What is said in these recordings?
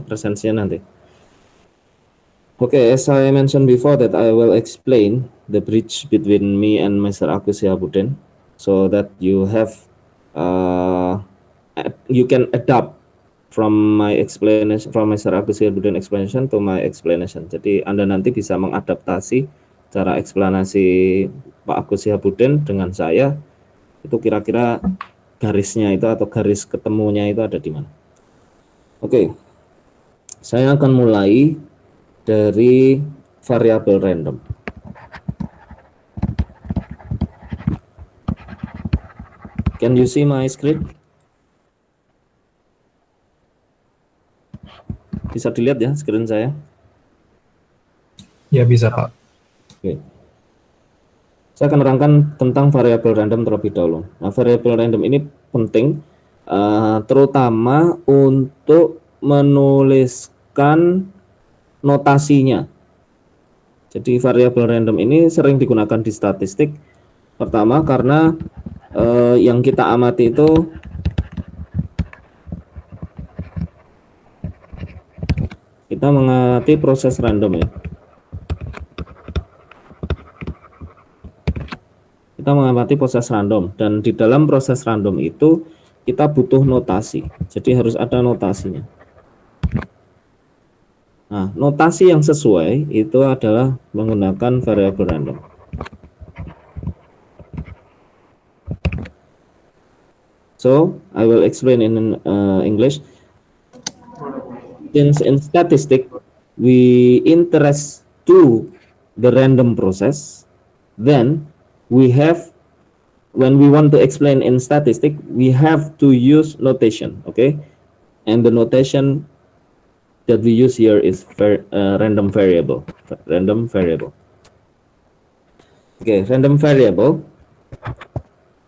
presensinya nanti. Okay, as I mentioned before that I will explain the bridge between me and Mr. Agus Sihabudin, so that you have you can adapt from my explanation, from Mr. Agus Sihabudin explanation to my explanation. Jadi Anda nanti bisa mengadaptasi cara eksplanasi Pak Agus Sihabudin dengan saya, itu kira-kira garisnya itu atau garis ketemunya itu ada di mana. Oke, saya akan mulai dari variabel random. Can you see my screen? Bisa dilihat ya screen saya? Ya, bisa Pak. Oke. Saya akan menerangkan tentang variabel random terlebih dahulu. Nah, variabel random ini penting, terutama untuk menuliskan notasinya. Jadi variabel random ini sering digunakan di statistik. Pertama karena yang kita amati itu kita mengamati proses random ya. Kita mengamati proses random, dan di dalam proses random itu kita butuh notasi. Jadi harus ada notasinya. Nah, notasi yang sesuai itu adalah menggunakan variabel random. So, I will explain in English. Since in statistics we interest to the random process, then we have, when we want to explain in statistics, we have to use notation, okay? And the notation that we use here is random variable. Random variable. Okay, random variable.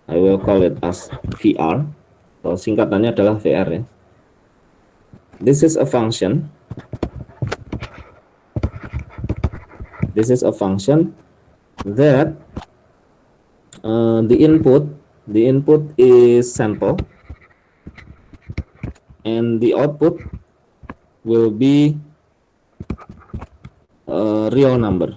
I will call it as VR. So singkatannya adalah VR ya. This is a function. This is a function that the input is sample, and the output will be real number.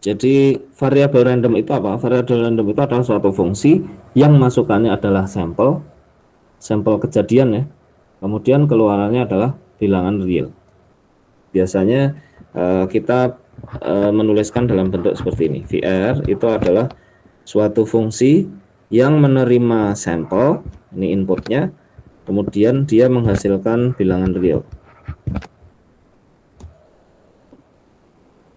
Jadi variabel random itu apa? Variabel random itu adalah suatu fungsi yang masukannya adalah sampel kejadian ya. Kemudian keluarannya adalah bilangan real. Biasanya kita menuliskan dalam bentuk seperti ini. VR itu adalah suatu fungsi yang menerima sampel, ini inputnya, kemudian dia menghasilkan bilangan real.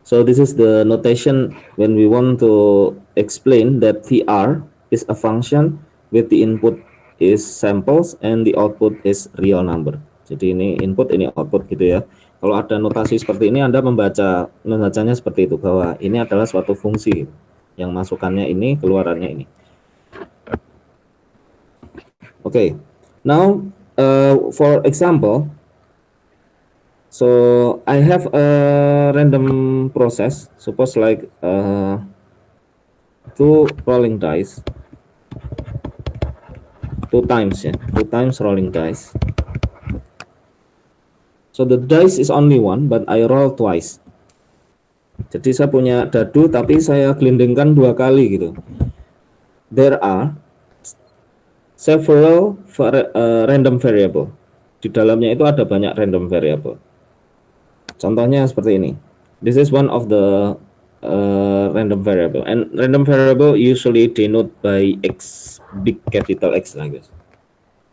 So this is the notation when we want to explain that VR is a function with the input is samples and the output is real number. Jadi ini input, ini output gitu ya. Kalau ada notasi seperti ini, Anda membacanya seperti itu, bahwa ini adalah suatu fungsi yang masukannya ini, keluarannya ini. Okay, now for example, so I have a random process, suppose like 2 rolling dice, 2 times rolling dice. So the dice is only one, but I roll twice. Jadi saya punya dadu, tapi saya gelindingkan 2 kali gitu. There are several random variable. Di dalamnya itu ada banyak random variable. Contohnya seperti ini. This is one of the random variable, and random variable usually denote by X, big capital X lah guys.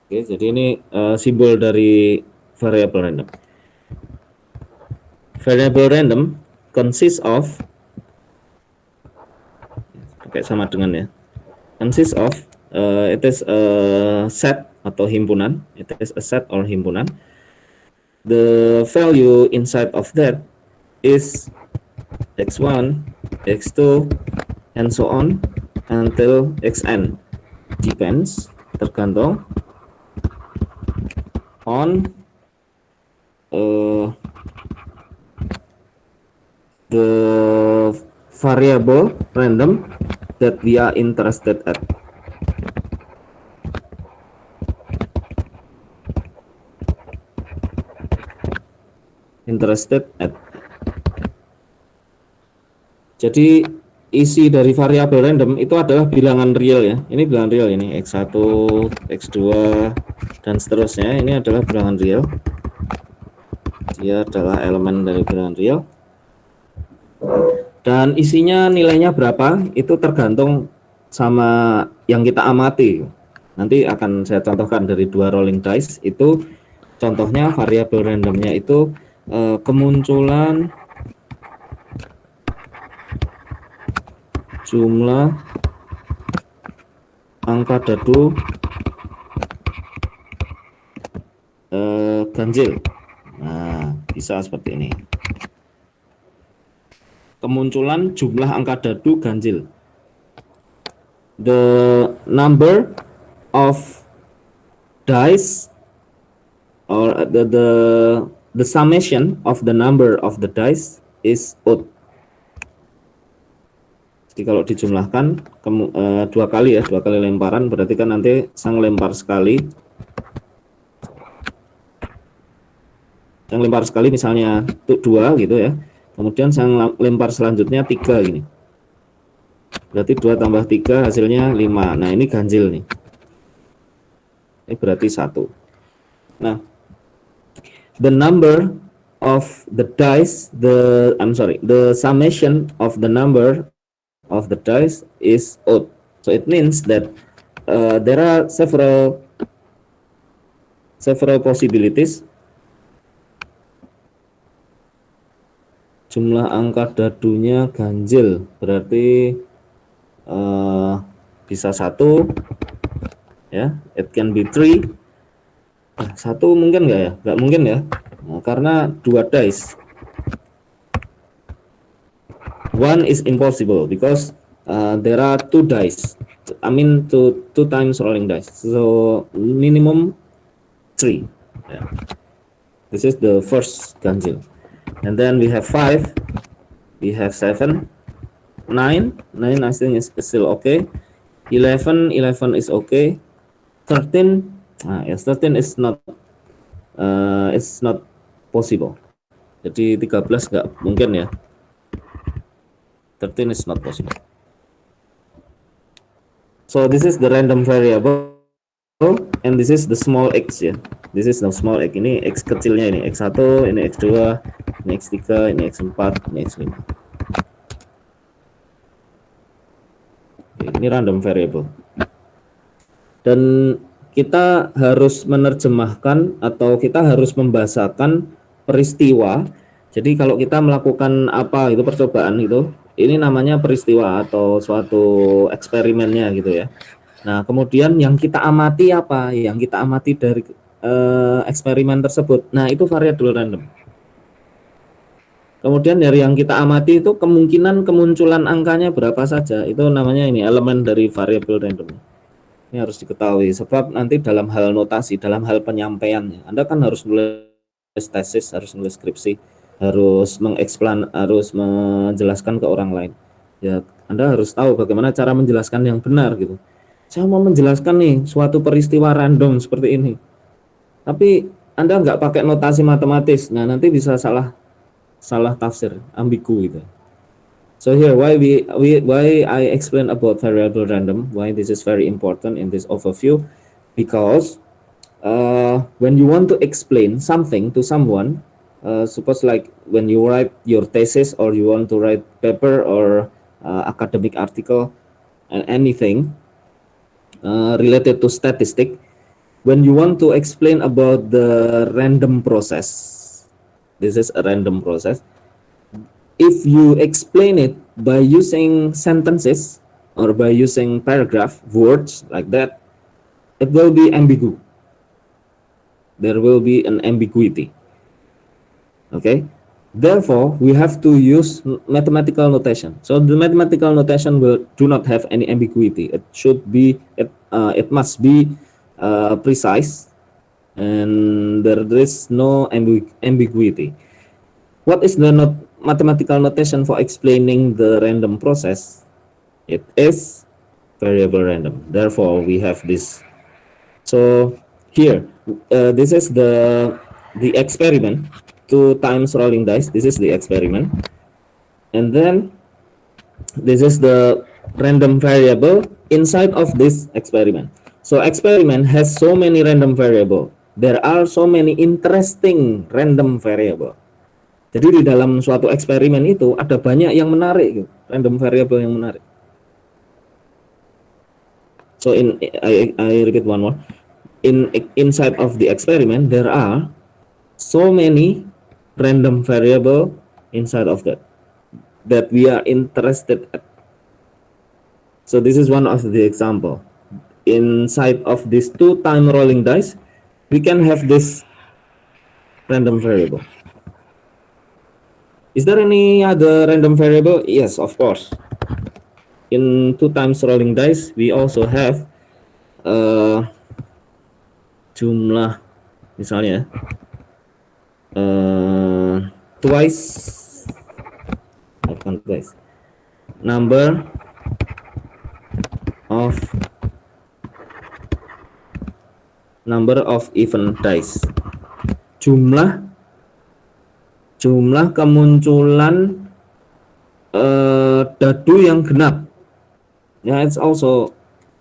Oke, jadi ini simbol dari variable random. Variable random consists of, pakai sama dengan ya, consists of, it is a set atau himpunan, it is a set or himpunan. The value inside of that is x1, x2, and so on until xn, depends, tergantung on the variable random that we are interested at. interested at. Jadi isi dari variabel random itu adalah bilangan real ya. Ini bilangan real ini x1, x2 dan seterusnya. Ini adalah bilangan real. Dia adalah elemen dari bilangan real. Dan isinya nilainya berapa itu tergantung sama yang kita amati. Nanti akan saya contohkan dari 2 rolling dice. Itu contohnya variabel randomnya itu kemunculan jumlah angka dadu ganjil. Nah, bisa seperti ini. Kemunculan jumlah angka dadu ganjil. The number of dice or the summation of the number of the dice is odd. Jadi kalau dijumlahkan 2 kali ya, 2 kali lemparan, berarti kan nanti sang lempar sekali misalnya 2 gitu ya, kemudian sang lempar selanjutnya 3 gini, berarti 2 tambah 3 hasilnya 5. Nah ini ganjil nih, ini berarti 1. Nah, the number of the dice, the summation of the number of the dice is odd. So it means that there are several possibilities. Jumlah angka dadunya ganjil, berarti bisa 1 ya, it can be 3. 1 mungkin nggak ya? Nggak mungkin ya, nah, karena 2 dice. 1 is impossible because there are 2 dice. I mean two times rolling dice. So minimum 3. Yeah. This is the first ganjil. And then we have 5. We have 7. 9 I think is still okay. 11 is okay. 13 yes, 13 is not it's not possible. Jadi 13 nggak mungkin ya. 13 is not possible. So this is the random variable and this is the small x ya. This is the small x. Ini x kecilnya ini x1, ini x2, ini x3, ini x4, ini x5. Oke, ini random variable. Dan kita harus menerjemahkan atau kita harus membahasakan peristiwa. Jadi kalau kita melakukan apa itu percobaan itu, ini namanya peristiwa atau suatu eksperimennya gitu ya. Nah, kemudian yang kita amati apa? Yang kita amati dari eksperimen tersebut. Nah, itu variabel random. Kemudian dari yang kita amati itu kemungkinan kemunculan angkanya berapa saja. Itu namanya ini elemen dari variabel random. Ini harus diketahui sebab nanti dalam hal notasi, dalam hal penyampaiannya, Anda kan harus nulis tesis, harus nulis skripsi, harus harus menjelaskan ke orang lain. Ya, Anda harus tahu bagaimana cara menjelaskan yang benar gitu. Saya mau menjelaskan nih suatu peristiwa random seperti ini, tapi Anda nggak pakai notasi matematis, nah nanti bisa salah tafsir, ambigu gitu. So here why I explain about variable random, why this is very important in this overview, because when you want to explain something to someone, suppose like when you write your thesis or you want to write paper or academic article and anything related to statistic, when you want to explain about the random process, this is a random process. If you explain it by using sentences or by using paragraph words like that, it will be ambigu. There will be an ambiguity. Okay, therefore we have to use mathematical notation. So the mathematical notation do not have any ambiguity. It must be precise, and there is no ambiguity. What is the mathematical notation for explaining the random process? It is variable random. Therefore we have this. So here this is the experiment. 2 times rolling dice. This is the experiment. And then this is the random variable inside of this experiment. So experiment has so many random variable. There are so many interesting random variable. Jadi di dalam suatu eksperimen itu ada banyak yang menarik, gitu. Random variable yang menarik. So I repeat one more. Inside of the experiment there are so many random variable inside of that we are interested at. So this is one of the example. Inside of this 2 time rolling dice, we can have this random variable. Is there any other random variable? Yes, of course. In 2 times rolling dice, we also have jumlah, misalnya twice, bukan twice, number of even dice, jumlah kemunculan dadu yang genap. Yeah, it's also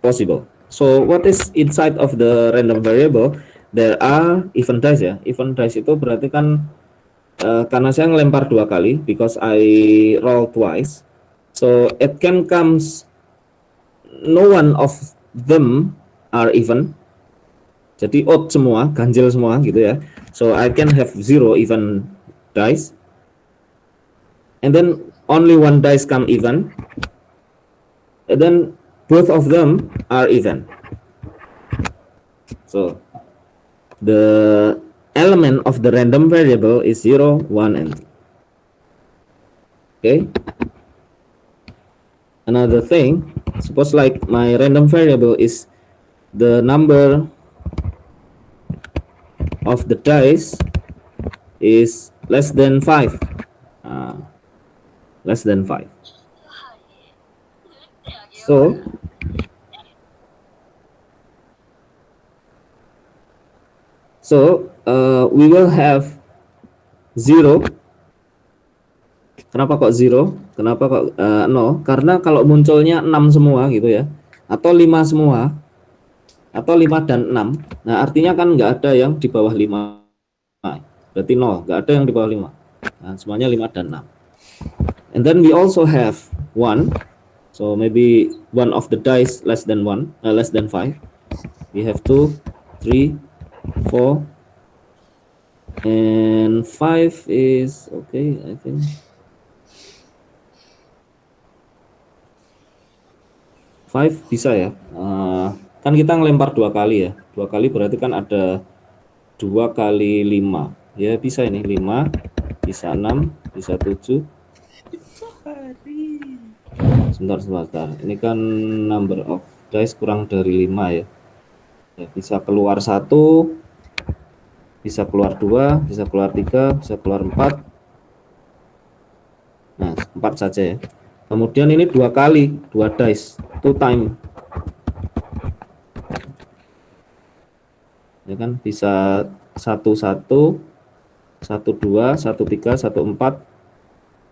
possible. So what is inside of the random variable? There are even dice ya. Even dice itu berarti kan karena saya ngelempar 2 kali, because I roll twice, so it can comes no one of them are even. Jadi odd semua, ganjil semua gitu ya. So I can have 0 even dice, and then only 1 dice come even, and then both of them are even. So the element of the random variable is 0, 1, and 2. Okay. Another thing, suppose like my random variable is the number of the dice is less than 5. Less than 5. So we will have 0. Kenapa kok 0? Kenapa kok 0? Karena kalau munculnya 6 semua gitu ya, atau 5 semua, atau 5 dan 6, nah artinya kan nggak ada yang di bawah 5. Berarti 0, nggak ada yang di bawah 5. Nah, semuanya 5 dan 6. And then we also have 1. So maybe one of the dice less than 5. We have 2, 3, 4, and 5 is okay, I think. Bisa ya. Kan kita ngelempar 2 kali ya. 2 kali berarti kan ada 2 kali 5. Ya bisa ini 5, bisa 6, bisa 7. Sebentar. Ini kan number of dice kurang dari 5 ya. Bisa keluar 1, bisa keluar 2, bisa keluar 3, bisa keluar 4. Nah, 4 saja ya. Kemudian ini 2 kali, 2 dice, 2 time. Ya kan, bisa 1, 1, 1, 2, 1, 3, 1, 4.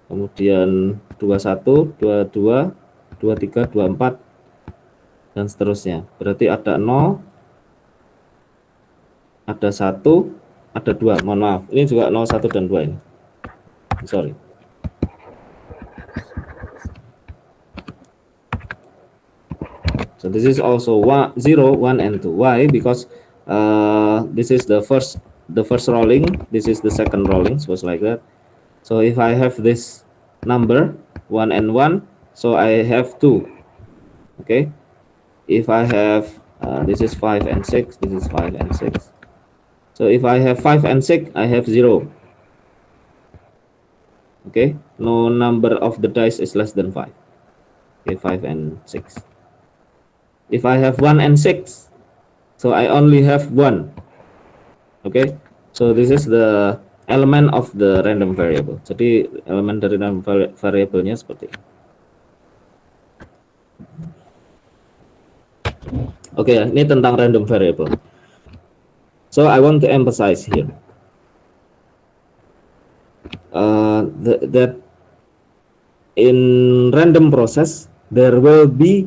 Kemudian 2, 1, 2, 2, 2, 3, 2, 4, dan seterusnya. Berarti ada 0, ada 1, ada 2. Mohon maaf, ini juga 0, 1, dan 2 ini. Sorry. So this is also 0, 1, and 2. Why? Because this is the first rolling, this is the second rolling, so it's like that. So if I have this number 1 and 1, so I have 2. Okay. If I have this is 5 and 6, this is 5 and 6. So if I have 5 and 6, I have 0. Okay. No number of the dice is less than 5. Okay, 5 and 6. If I have 1 and 6, so I only have 1. Okay, so this is the element of the random variable. Jadi elemen dari random variabelnya seperti ini. Oke, ini tentang random variable. So I want to emphasize here. that in random process there will be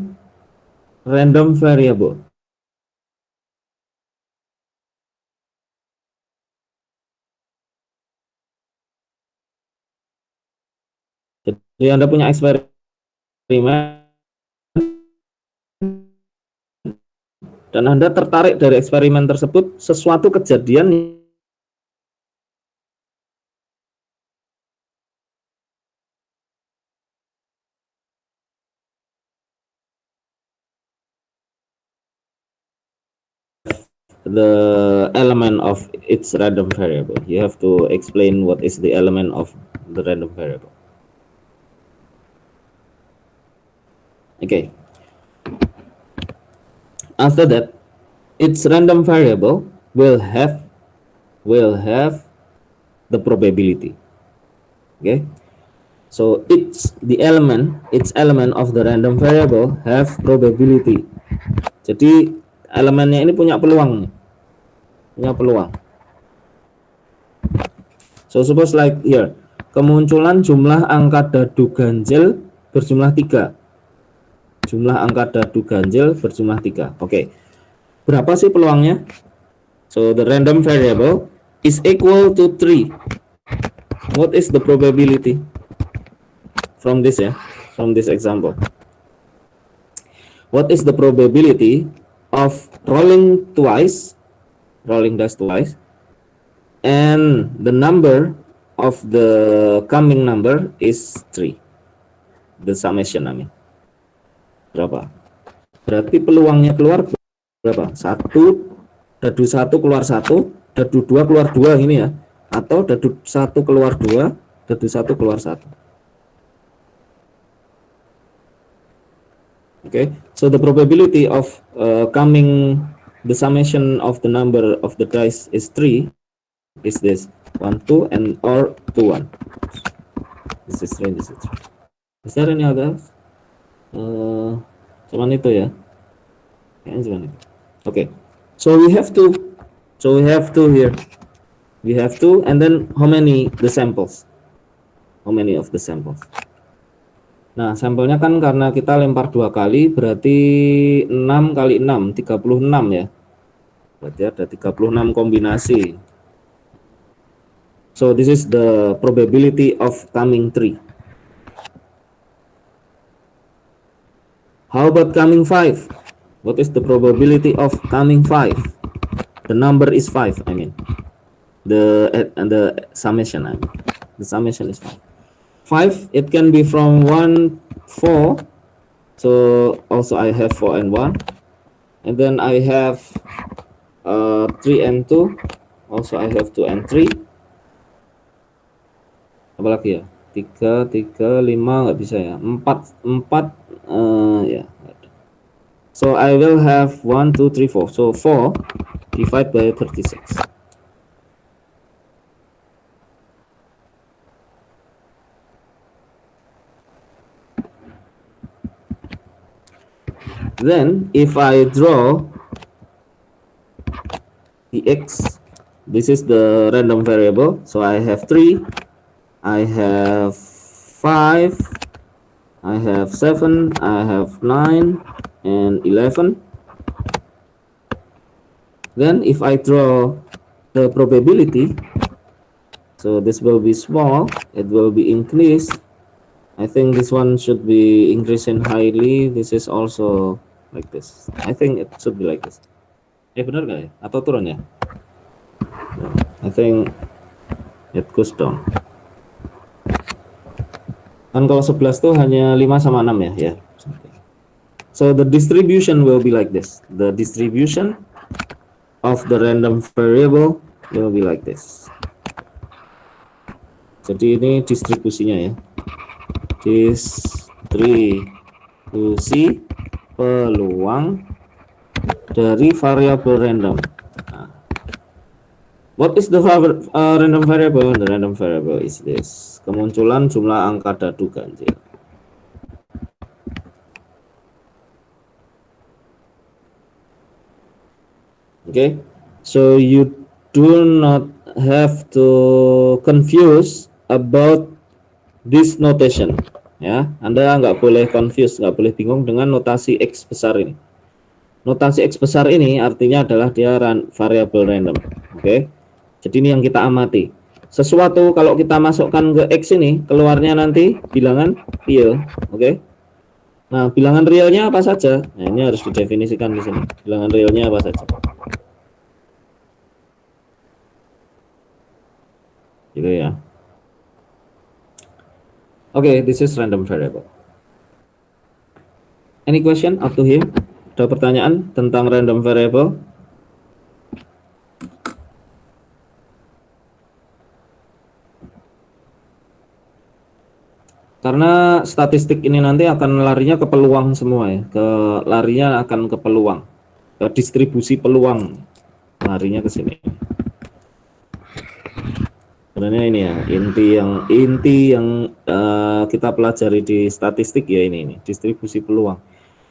random variable. Jadi Anda punya eksperimen dan Anda tertarik dari eksperimen tersebut sesuatu kejadian the element of its random variable. You have to explain what is the element of the random variable. Okay. After that, its random variable will have the probability. Okay. So its element of the random variable have probability. Jadi elemennya ini punya peluang. So suppose like here, kemunculan jumlah angka dadu ganjil berjumlah 3. Jumlah angka dadu ganjil berjumlah 3. Oke. Berapa sih peluangnya? So the random variable is equal to 3. What is the probability from this from this example? What is the probability of rolling dice twice, and the number of the coming number is 3? The summation, I mean. Berapa? Berarti peluangnya keluar berapa? 1, dadu 1 keluar 1, dadu 2 keluar 2 ini ya. Atau dadu 1 keluar 2, dadu 1 keluar 1. Okay, so the probability of coming the summation of the number of the dice is 3 is this 1 2 and or 2 1. This is 3, this is 3. Is there any other? Cuman itu ya. Cuman itu. Okay, so we have to here. We have to, and then how many the samples? How many of the samples? Nah, sampelnya kan karena kita lempar 2 kali, berarti 6 kali 6, 36 ya. Berarti ada 36 kombinasi. So this is the probability of coming 3. How about coming 5? What is the probability of coming 5? The number is 5, I mean. The summation, I mean. The summation is 5. 5, it can be from 1, 4. So also I have 4 and 1. And then I have 3 and 2. Also I have 2 and 3. Apa lagi ya? 3, 5 nggak bisa ya. 4 ya. So I will have 1, 2, 3, 4. So 4 divided by 36. Then if I draw the x, this is the random variable. So I have 3, I have 5, I have 7, I have 9 and 11. Then if I draw the probability, so this will be small, it will be increased. I think this one should be increasing highly. This is also like this. I think it should be like this. Benar nggak ya? Atau turun ya? I think it goes down. Kan kalau 11 tuh hanya 5 sama 6 ya? Ya. So the distribution will be like this. The distribution of the random variable will be like this. Jadi ini distribusinya ya. Distribusi peluang dari variabel random. Nah, what is the random variable? The random variable is this. Kemunculan jumlah angka dadu ganjil. Okay, so you do not have to confuse about this notation. Ya, Anda nggak boleh confuse, nggak boleh bingung dengan notasi X besar ini. Notasi X besar ini artinya adalah dia variabel random. Oke. Jadi ini yang kita amati. Sesuatu kalau kita masukkan ke X ini, keluarnya nanti bilangan real. Oke. Nah, bilangan realnya apa saja? Nah, ini harus didefinisikan di sini. Bilangan realnya apa saja? Gitu ya. Oke, this is random variable. Any question up to him? Ada pertanyaan tentang random variable? Karena statistik ini nanti akan larinya ke peluang semua ya, larinya akan ke peluang, ke distribusi peluang, larinya ke sini. Sebenarnya ini ya inti yang kita pelajari di statistik ya ini distribusi peluang.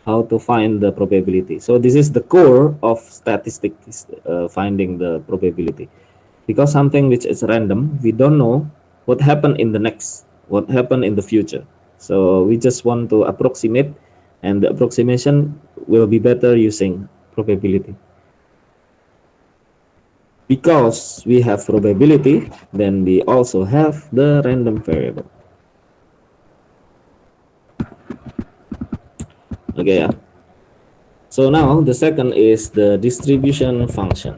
How to find the probability. So this is the core of statistics, finding the probability. Because something which is random, we don't know what happened in the next, what happened in the future. So we just want to approximate, and the approximation will be better using probability. Because we have probability, then we also have the random variable. Okay, yeah. So now the second is the distribution function.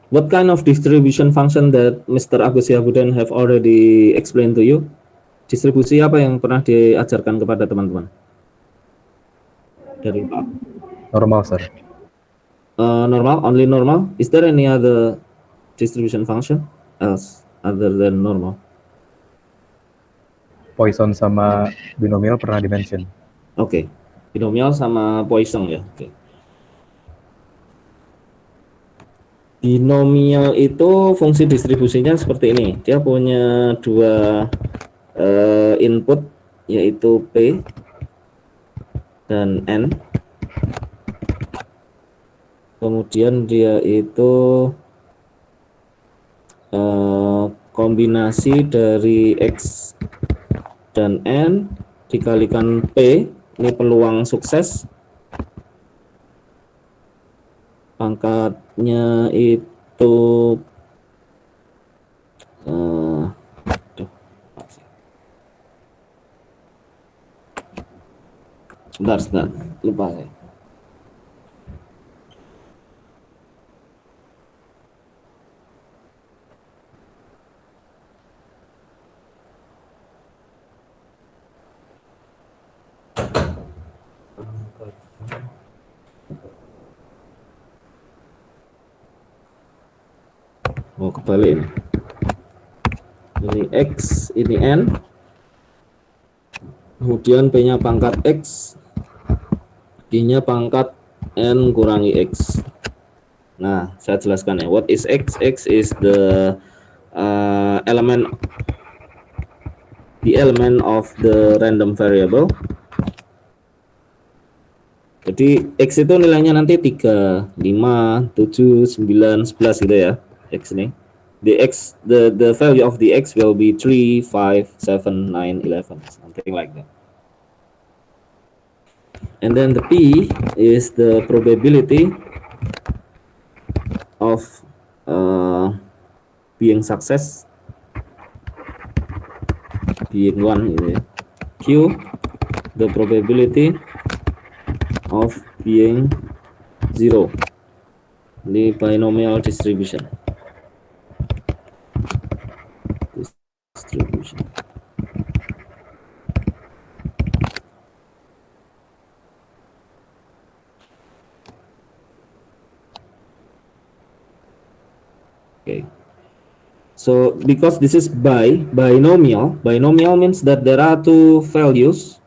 What kind of distribution function that Mr. Agus Yahudan have already explained to you? Distribusi apa yang pernah diajarkan kepada teman-teman? Dari Pak. Normal, sir. Normal, only normal. Is there any other distribution function else other than normal? Poisson sama binomial pernah di-mention. Oke, binomial sama Poisson ya. Oke. Binomial itu fungsi distribusinya seperti ini. Dia punya dua input, yaitu P dan N. Kemudian dia itu kombinasi dari X dan N dikalikan P, ini peluang sukses. Pangkatnya itu sebentar, lupa saya. Oh, kebalik ini. Ini X, ini N. Kemudian P-nya pangkat X, Q-nya pangkat N kurangi X. Nah, saya jelaskan ya. What is X? X is the element of the random variable. Jadi X itu nilainya nanti 3, 5, 7, 9, 11 gitu ya. X ini. The value of the X will be 3, 5, 7, 9, 11, something like that. And then the P is the probability of being success, being one gitu ya. Q, the probability of being 0. Ini binomial distribution. Okay. So because this is binomial means that there are two values.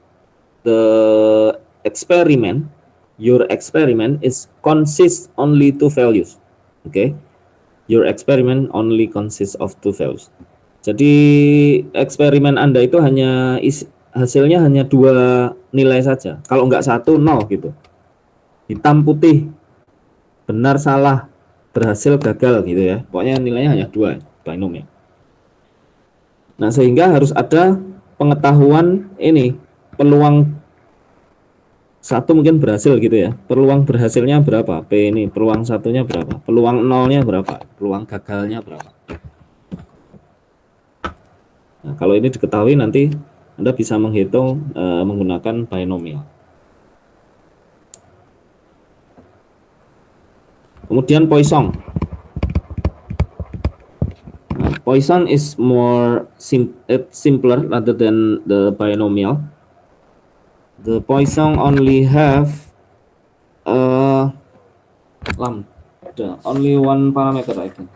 The experiment, your experiment consists only two values. Okay, your experiment only consists of two values. Jadi eksperimen Anda itu hasilnya hanya dua nilai saja. Kalau nggak 1, 0 gitu. Hitam putih benar, salah, berhasil, gagal gitu ya. Pokoknya nilainya hanya 2 binomial. Nah, sehingga harus ada pengetahuan ini, peluang satu mungkin berhasil gitu ya. Peluang berhasilnya berapa? P ini, peluang satunya berapa? Peluang nolnya berapa? Peluang gagalnya berapa? Nah, kalau ini diketahui nanti Anda bisa menghitung menggunakan binomial. Kemudian Poisson. Nah, Poisson is more simpler rather than the binomial. The Poisson only have lambda, only one parameter I think.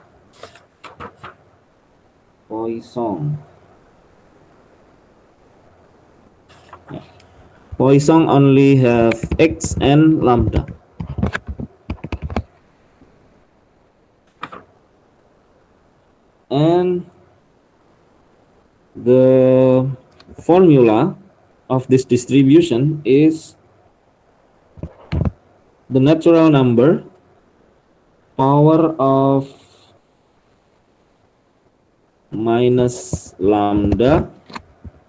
Poisson. Yeah. Poisson only have x and lambda. And the formula of this distribution is the natural number power of minus lambda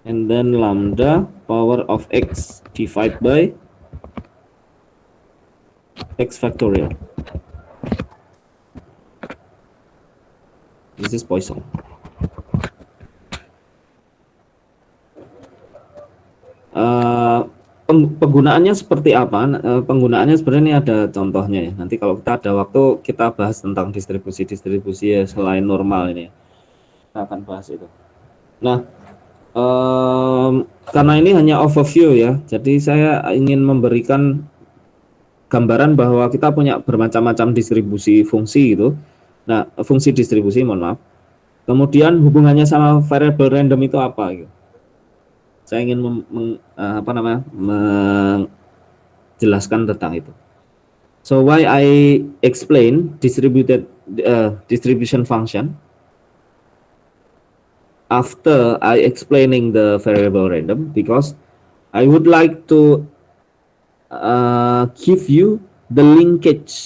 and then lambda power of x divided by x factorial. This is Poisson. Penggunaannya seperti apa? Penggunaannya sebenarnya ada contohnya ya. Nanti kalau kita ada waktu kita bahas tentang distribusi ya, selain normal ini. Kita akan bahas itu. Nah, karena ini hanya overview ya, jadi saya ingin memberikan gambaran bahwa kita punya bermacam-macam distribusi fungsi gitu. Nah, fungsi distribusi, mohon maaf. Kemudian hubungannya sama variable random itu apa gitu. Saya ingin menjelaskan tentang itu. So why I explain distribution function after I explaining the variable random, because I would like to give you the linkage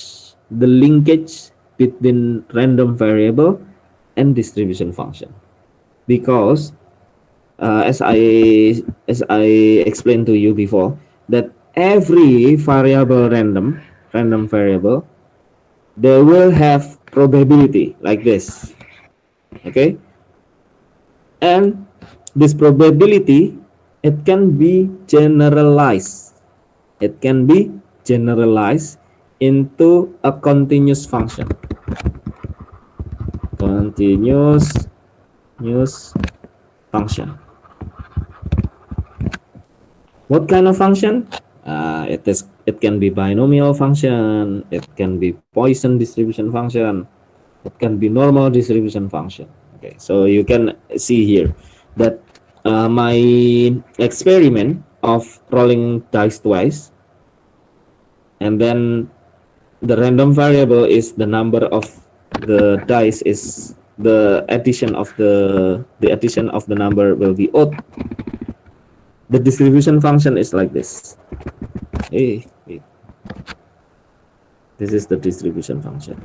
between random variable and distribution function, because as I explained to you before, that every variable random variable, they will have probability like this, okay, and this probability, it can be generalized into a continuous function. Continuous function. What kind of function? It can be binomial function, it can be Poisson distribution function, it can be normal distribution function. Okay, so you can see here that my experiment of rolling dice twice, and then the random variable is the number of the dice is the addition of the number will be odd. The distribution function is like this. This is the distribution function.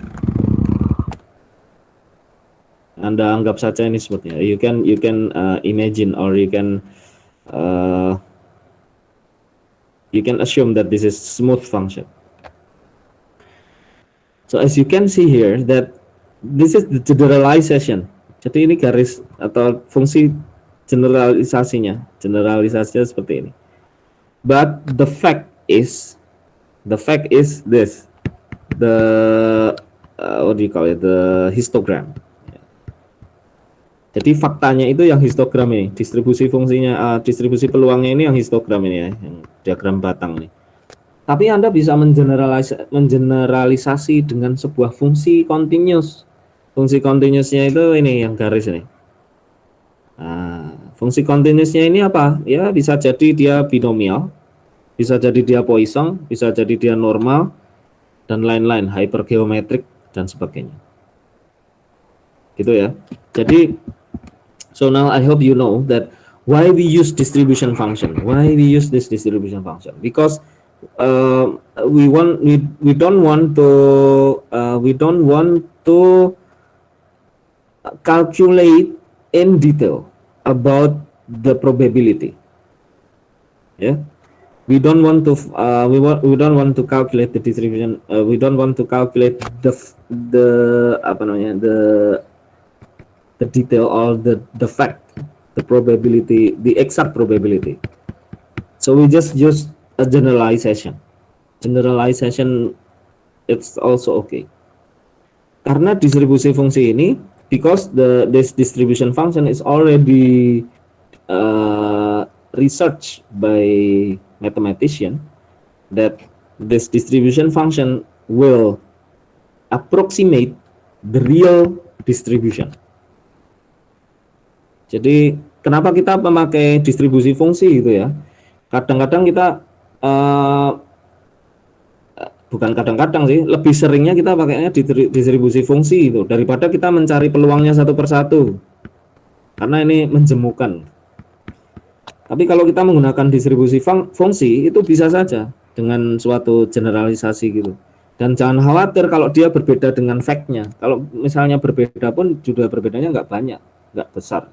Anda anggap saja ini sepertinya. You can imagine, or you can assume that this is smooth function. So as you can see here that this is the generalization. Jadi ini garis atau fungsi generalisasinya seperti ini. But the fact is this, the what do you call it, the histogram. Jadi faktanya itu yang histogram ini, distribusi fungsinya, distribusi peluangnya ini yang histogram ini ya, yang diagram batang ini. Tapi Anda bisa mengeneralisasi dengan sebuah fungsi continuous. Fungsi continuousnya itu ini yang garis ini. Nah, fungsi continuousnya ini apa? Ya bisa jadi dia binomial, bisa jadi dia Poisson, bisa jadi dia normal, dan lain-lain, hypergeometric dan sebagainya. Gitu ya. Jadi, so now I hope you know that why we use distribution function. Why we use this distribution function? Because we don't want to we don't want to calculate in detail about the probability. Yeah, we don't want to we don't want to calculate the distribution. We don't want to calculate the detail or the fact, the probability, the exact probability. So we just use a generalization. Generalization, it's also okay. Karena distribusi fungsi ini, because this distribution function is already researched by mathematician, that this distribution function will approximate the real distribution. Jadi kenapa kita memakai distribusi fungsi gitu ya? Kadang-kadang kita bukan kadang-kadang sih, lebih seringnya kita pakainya distribusi fungsi itu daripada kita mencari peluangnya satu persatu, karena ini menjemukan. Tapi kalau kita menggunakan distribusi fungsi itu bisa saja dengan suatu generalisasi gitu. Dan jangan khawatir kalau dia berbeda dengan fact-nya. Kalau misalnya berbeda pun juga berbedanya nggak banyak, nggak besar.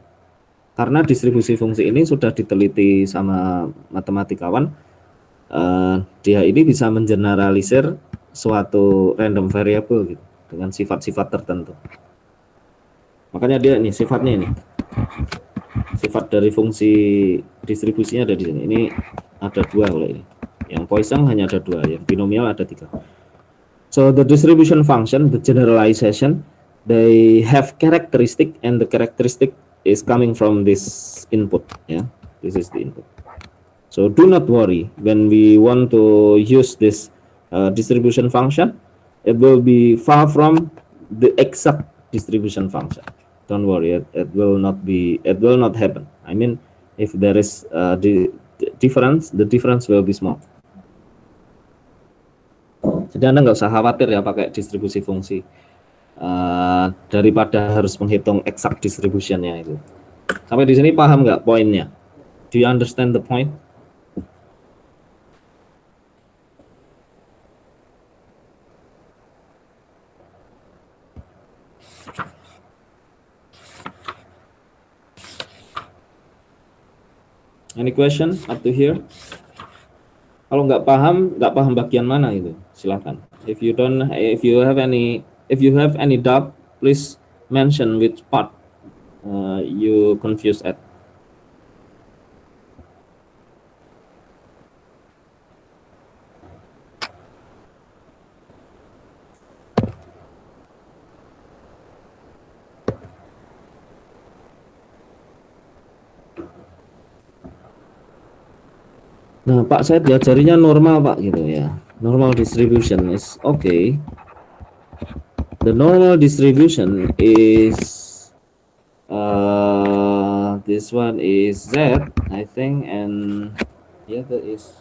Karena distribusi fungsi ini sudah diteliti sama matematikawan, dia ini bisa mengeneralisir suatu random variable gitu dengan sifat-sifat tertentu. Makanya dia ini sifatnya ini, sifat dari fungsi distribusinya ada di sini. Ini ada dua kalau ini. Yang Poisson hanya ada dua, yang binomial ada tiga. So the distribution function, the generalization, they have characteristic, and the characteristic is coming from this input. Yeah, this is the input. So do not worry when we want to use this distribution function. It will be far from the exact distribution function. Don't worry, it will not be. It will not happen. I mean, if there is the difference will be small. Jadi Anda nggak usah khawatir ya pakai distribusi fungsi. Daripada harus menghitung exact distributionnya itu. Sampai di sini paham nggak poinnya? Do you understand the point? Any question up to here? Kalau nggak paham bagian mana itu, silakan. If you have any doubt, please mention which part you confused at. Nah, Pak, saya diajarinya normal, Pak, gitu ya. Normal distribution is okay. The normal distribution is this one is Z, I think, and the other is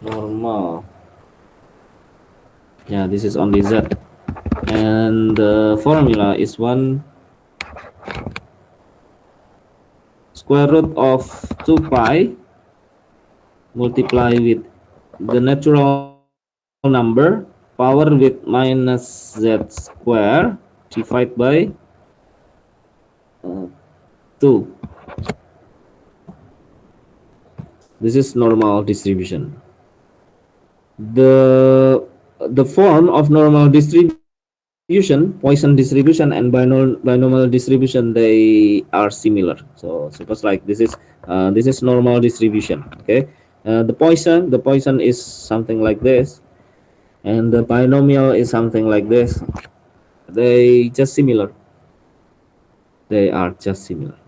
normal. Yeah, this is only Z. And the formula is 1 square root of 2 pi multiply with the natural number power with minus z square divide by 2. This is normal distribution. The form of normal distribution, Poisson distribution and binomial distribution, they are similar. So suppose like this is normal distribution. Okay, the Poisson is something like this, and the binomial is something like this. They just similar. They are just similar.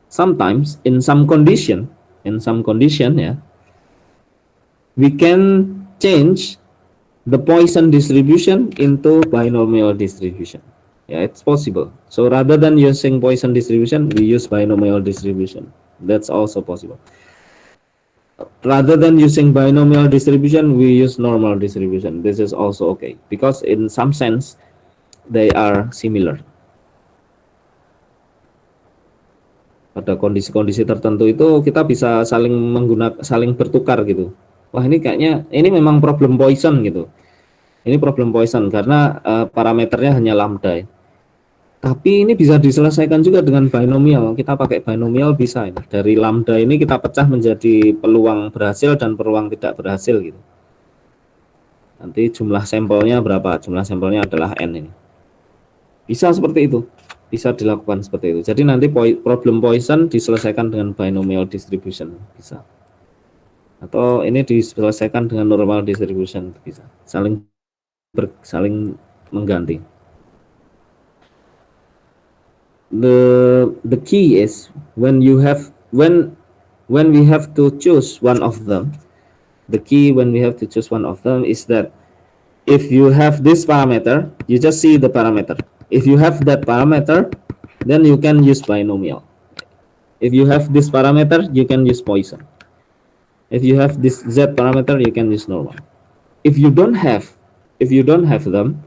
Sometimes in some condition, yeah, we can change the Poisson distribution into binomial distribution. Yeah, it's possible. So rather than using Poisson distribution, we use binomial distribution. That's also possible. Rather than using binomial distribution, we use normal distribution. This is also okay, because in some sense, they are similar. pada kondisi-kondisi tertentu itu kita bisa saling bertukar gitu. Wah, ini kayaknya ini memang problem Poisson gitu. Ini problem Poisson karena parameternya hanya lambda. Tapi ini bisa diselesaikan juga dengan binomial. Kita pakai binomial bisa ini. Dari lambda ini kita pecah menjadi peluang berhasil dan peluang tidak berhasil gitu. Nanti jumlah sampelnya berapa? Jumlah sampelnya adalah n ini. Bisa seperti itu. Bisa dilakukan seperti itu. Jadi nanti problem Poisson diselesaikan dengan binomial distribution bisa. Atau ini diselesaikan dengan normal distribution bisa. Saling mengganti. The key is when we have to choose one of them. The key when we have to choose one of them is that if you have this parameter, you just see the parameter. If you have that parameter, then you can use binomial. If you have this parameter, you can use Poisson. If you have this z parameter, you can use normal. If you don't have them,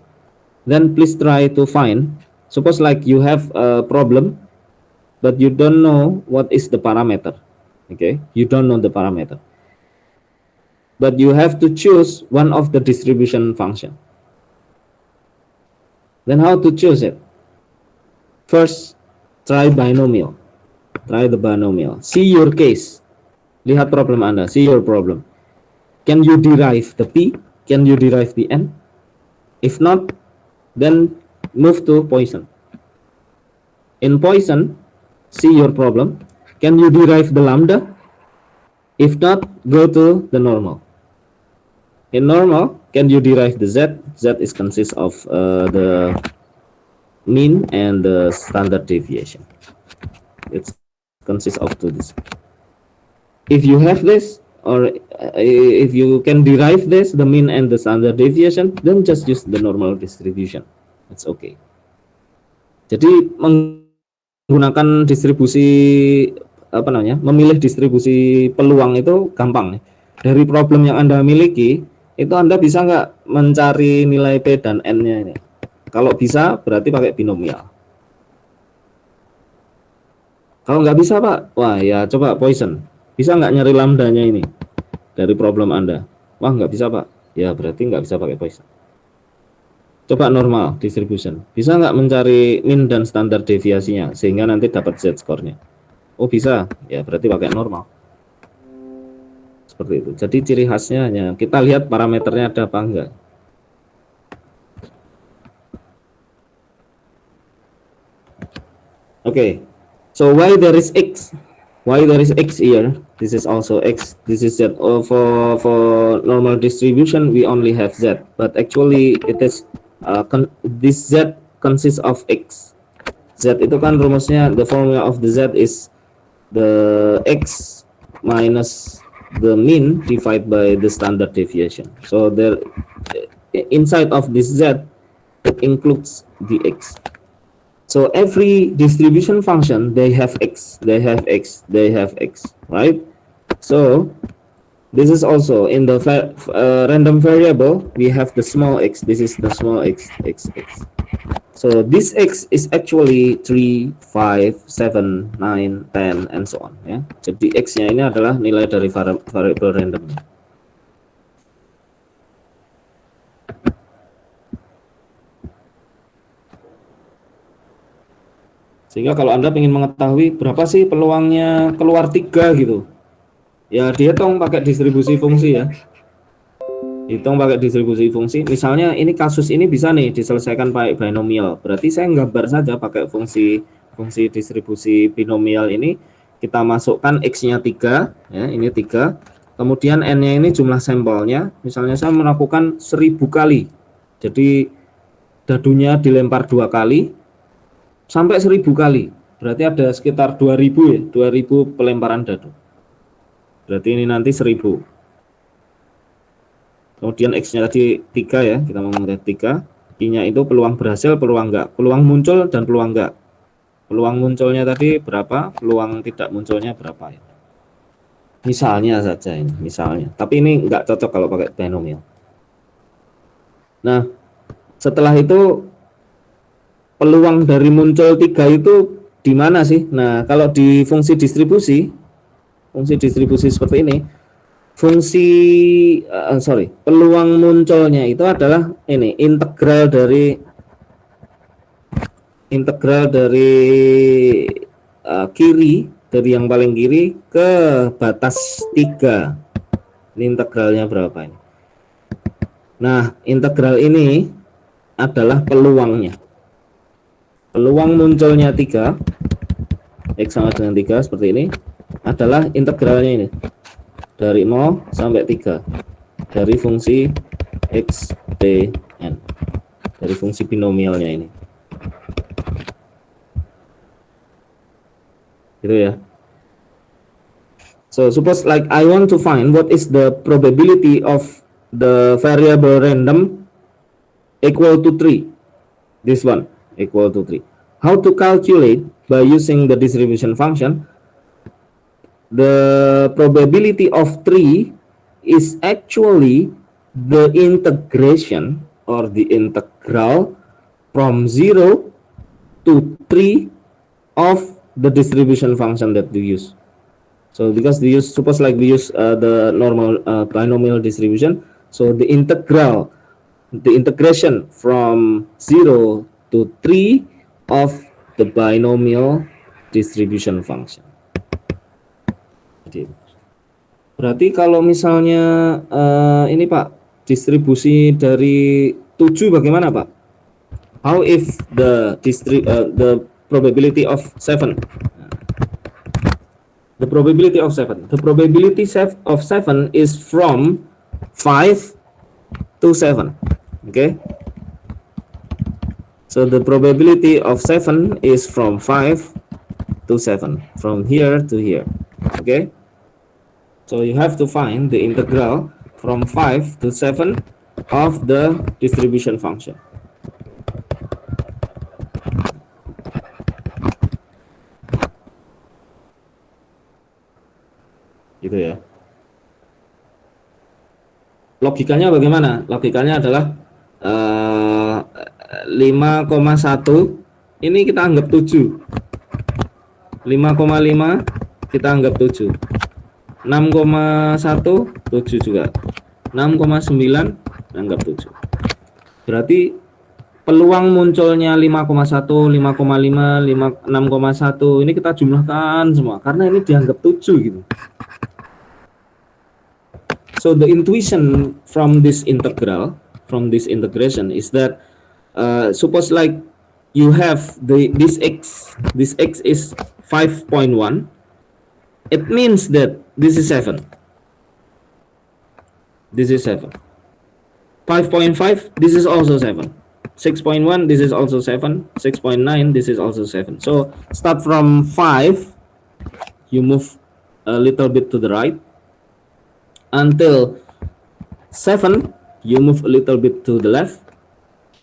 then please try to find. Suppose like you have a problem, but you don't know what is the parameter. Okay, you don't know the parameter, but you have to choose one of the distribution function. Then how to choose it? First, try binomial. Try the binomial. See your case. Lihat problem Anda. See your problem. Can you derive the P? Can you derive the N? If not, then move to Poisson. In Poisson, see your problem. Can you derive the lambda? If not, go to the normal. In normal, can you derive the z? Z is consists of the mean and the standard deviation. It consists of this. If you have this, or if you can derive this, the mean and the standard deviation, then just use the normal distribution. It's okay. Jadi menggunakan distribusi memilih distribusi peluang itu gampang nih. Dari problem yang Anda miliki, itu Anda bisa nggak mencari nilai P dan N-nya ini? Kalau bisa, berarti pakai binomial. Kalau nggak bisa, Pak, wah ya coba Poisson. Bisa nggak nyari lambdanya ini dari problem Anda? Wah, nggak bisa, Pak. Ya berarti nggak bisa pakai Poisson. Coba normal distribution. Bisa nggak mencari mean dan standar deviasinya sehingga nanti dapat z-score-nya? Oh bisa, ya berarti pakai normal. Seperti itu. Jadi ciri khasnya hanya kita lihat parameternya ada apa enggak. Okay, so why there is x? Why there is x here? This is also x. This is z. For normal distribution we only have z, but actually it is this z consists of x. Z itu kan rumusnya, the formula of the z is the x minus the mean divided by the standard deviation. So there inside of this z it includes the x. So every distribution function they have x, right? So this is also in the random variable we have the small x. This is the small x. So this x is actually 3, 5, 7, 9, 10, and so on. Ya. Jadi x-nya ini adalah nilai dari variabel random. Sehingga kalau Anda ingin mengetahui berapa sih peluangnya keluar 3 gitu, ya dihitung pakai distribusi fungsi ya. Hitung pakai distribusi fungsi. Misalnya ini kasus ini bisa nih diselesaikan pakai binomial. Berarti saya gambar saja pakai fungsi distribusi binomial ini. Kita masukkan x-nya 3, ya, ini 3. Kemudian n-nya ini jumlah sampelnya. Misalnya saya melakukan 1000 kali. Jadi dadunya dilempar 2 kali sampai 1000 kali. Berarti ada sekitar 2000 ya, 2000 pelemparan dadu. Berarti ini nanti 1000. Kemudian x-nya tadi 3 ya, kita ngomong tadi 3. I-nya itu peluang berhasil, peluang enggak, peluang muncul dan peluang enggak. Peluang munculnya tadi berapa, peluang tidak munculnya berapa ya. Misalnya saja ini, misalnya. Tapi ini enggak cocok kalau pakai binomial. Nah, setelah itu peluang dari muncul 3 itu di mana sih? Nah, kalau di fungsi distribusi seperti ini, peluang munculnya itu adalah ini integral dari kiri, dari yang paling kiri ke batas 3. Ini integralnya berapa ini? Nah, integral ini adalah peluangnya. Peluang munculnya 3, X sama dengan 3 seperti ini, adalah integralnya ini. Dari 0 sampai 3. Dari fungsi X, P, N. Dari fungsi binomialnya ini. Gitu ya. So suppose like I want to find what is the probability of the variable random equal to 3. This one equal to 3. How to calculate by using the distribution function? The probability of 3 is actually the integration or the integral from 0 to 3 of the distribution function that we use. So because we use, suppose like we use the normal binomial distribution, so the integration from 0 to 3 of the binomial distribution function. Jadi, berarti kalau misalnya ini Pak, distribusi dari 7 bagaimana Pak? How if the probability of 7? The probability of 7. The probability of 7 is from 5 to 7. Okay. So the probability of 7 is from 5 to 7. From here to here. Okay. So you have to find the integral from 5 to 7 of the distribution function. Gitu ya. Logikanya bagaimana? Logikanya adalah 5,1 ini kita anggap 7. 5,5 kita anggap 7. 6,1 7 juga. 6,9 anggap 7. Berarti peluang munculnya 5,1, 5,5, 6,1 ini kita jumlahkan semua karena ini dianggap 7 gitu. So the intuition from this integration is that suppose like you have this x is 5.1, it means that this is 7. This is 7. 5.5, this is also 7. 6.1, this is also 7. 6.9, this is also 7. So start from 5, you move a little bit to the right. Until 7, you move a little bit to the left.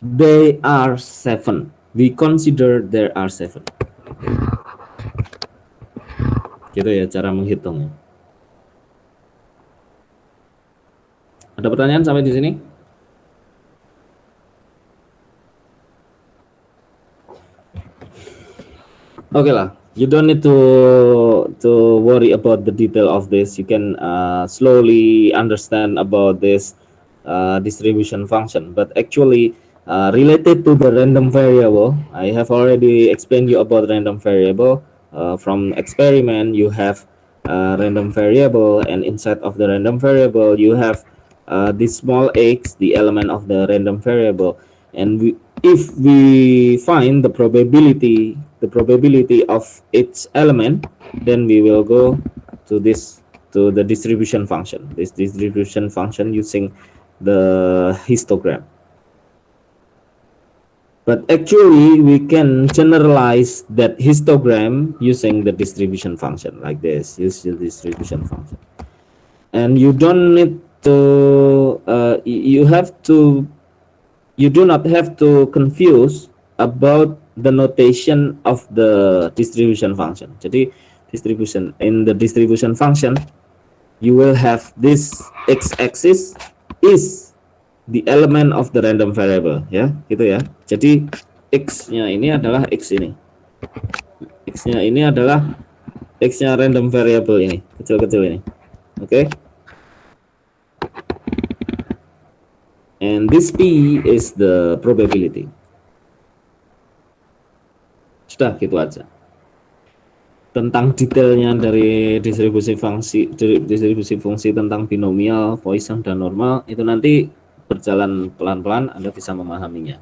They are 7. We consider there are 7. Gitu ya cara menghitungnya. Ada pertanyaan sampai di sini? Oke lah. You don't need to worry about the detail of this. You can slowly understand about this distribution function. But actually, related to the random variable, I have already explained you about random variable. From experiment, you have random variable, and inside of the random variable, you have this small x, the element of the random variable. And if we find the probability of its element, then we will go to the distribution function. This distribution function using the histogram. But actually, we can generalize that histogram using the distribution function like this. Use the distribution function, and you don't need to. You do not have to confuse about the notation of the distribution function. Jadi in the distribution function, you will have this x-axis is the element of the random variable, ya, gitu ya. Jadi x-nya ini adalah x ini. X-nya ini adalah X-nya random variable ini, kecil-kecil ini. Oke. And this P is the probability. Sudah gitu aja. Tentang detailnya dari distribusi fungsi tentang binomial, Poisson dan normal itu nanti berjalan pelan-pelan Anda bisa memahaminya.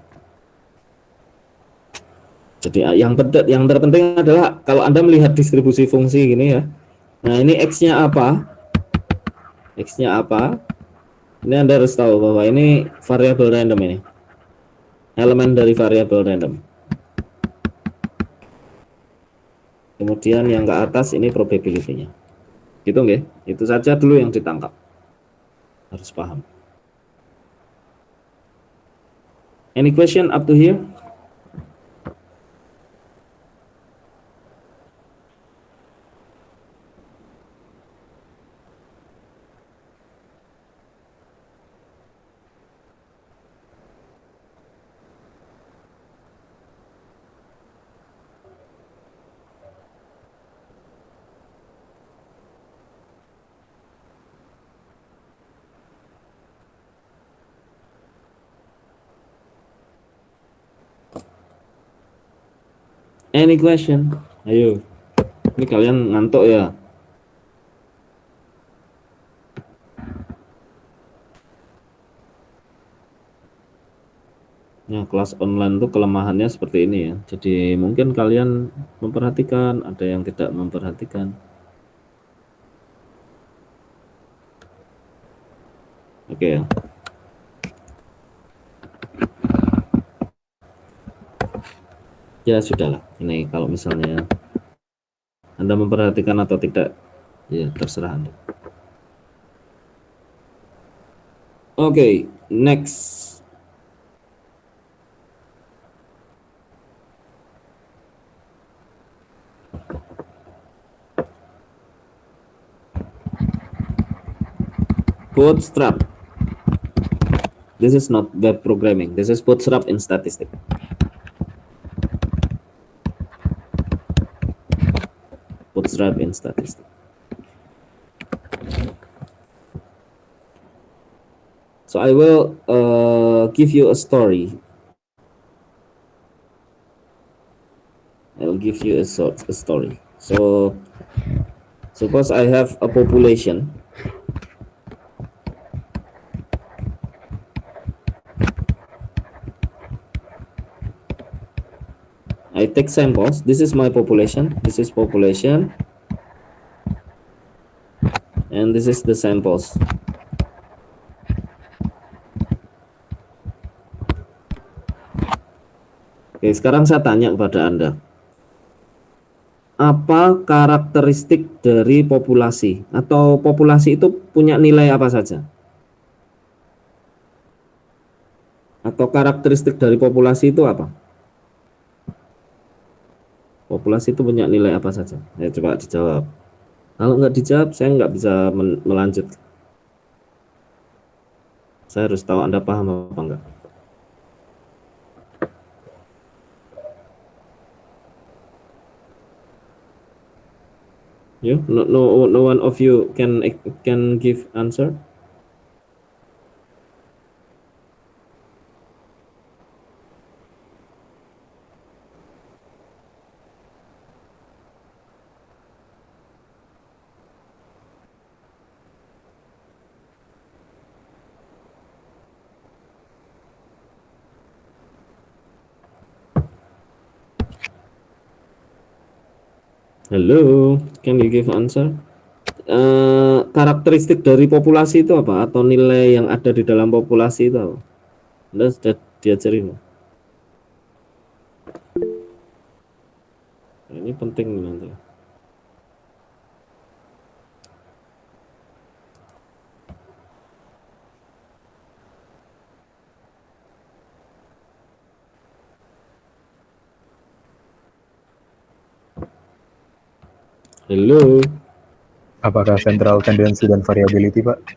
Jadi yang terpenting adalah kalau Anda melihat distribusi fungsi gini ya. Nah, ini X-nya apa? X-nya apa? Ini Anda harus tahu bahwa ini variabel random ini. Elemen dari variabel random. Kemudian yang ke atas ini probability-nya. Gitu nggih? Itu saja dulu yang ditangkap. Harus paham. Any question up to here? Any question? Ayo. Ini kalian ngantuk ya? Ya, kelas online tuh kelemahannya seperti ini ya. Jadi mungkin kalian memperhatikan, ada yang tidak memperhatikan. Oke ya. Ya sudahlah. Ini kalau misalnya Anda memperhatikan atau tidak, ya terserah Anda. Oke, next. Bootstrap. This is not web programming. This is Bootstrap in statistics. Bootstrap in statistics. So I will give you a story. I will give you a story. So suppose I have a population. I take samples. This is my population. This is population. And this is the samples. Oke, sekarang saya tanya kepada Anda. Apa karakteristik dari populasi? Atau populasi itu punya nilai apa saja? Atau karakteristik dari populasi itu apa? Populasi itu punya nilai apa saja? Ya, coba dijawab. Kalau nggak dijawab, saya nggak bisa melanjut. Saya harus tahu Anda paham apa enggak. You, no one of you can give answer. Hello, can you give answer? Karakteristik dari populasi itu apa? Atau nilai yang ada di dalam populasi itu apa? Anda sudah diajarin? Ini penting nanti. Hello. Apakah central tendency dan variability, Pak?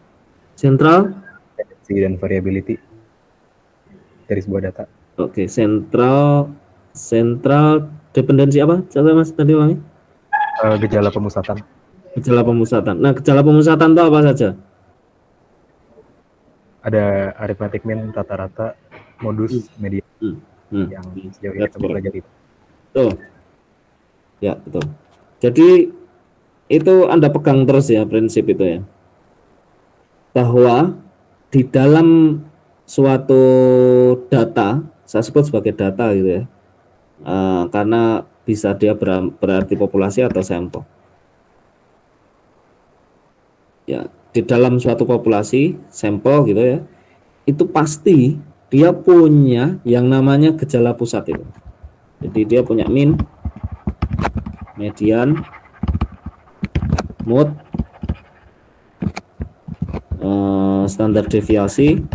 Central Tendency dan variability dari sebuah data. Oke, central Dependensi apa? Coba Mas tadi ulangi. Gejala pemusatan. Gejala pemusatan. Nah, gejala pemusatan itu apa saja? Ada arithmetic mean, rata-rata, modus, median yang sejauh ini That's kami correct. pelajari. Betul. Ya, betul. Jadi itu Anda pegang terus ya prinsip itu ya. Bahwa di dalam suatu data, saya sebut sebagai data gitu ya. Karena bisa dia berarti populasi atau sampel. Ya, di dalam suatu populasi sampel gitu ya, itu pasti dia punya yang namanya gejala pusat itu. Jadi dia punya mean, median, mode, standar deviasi,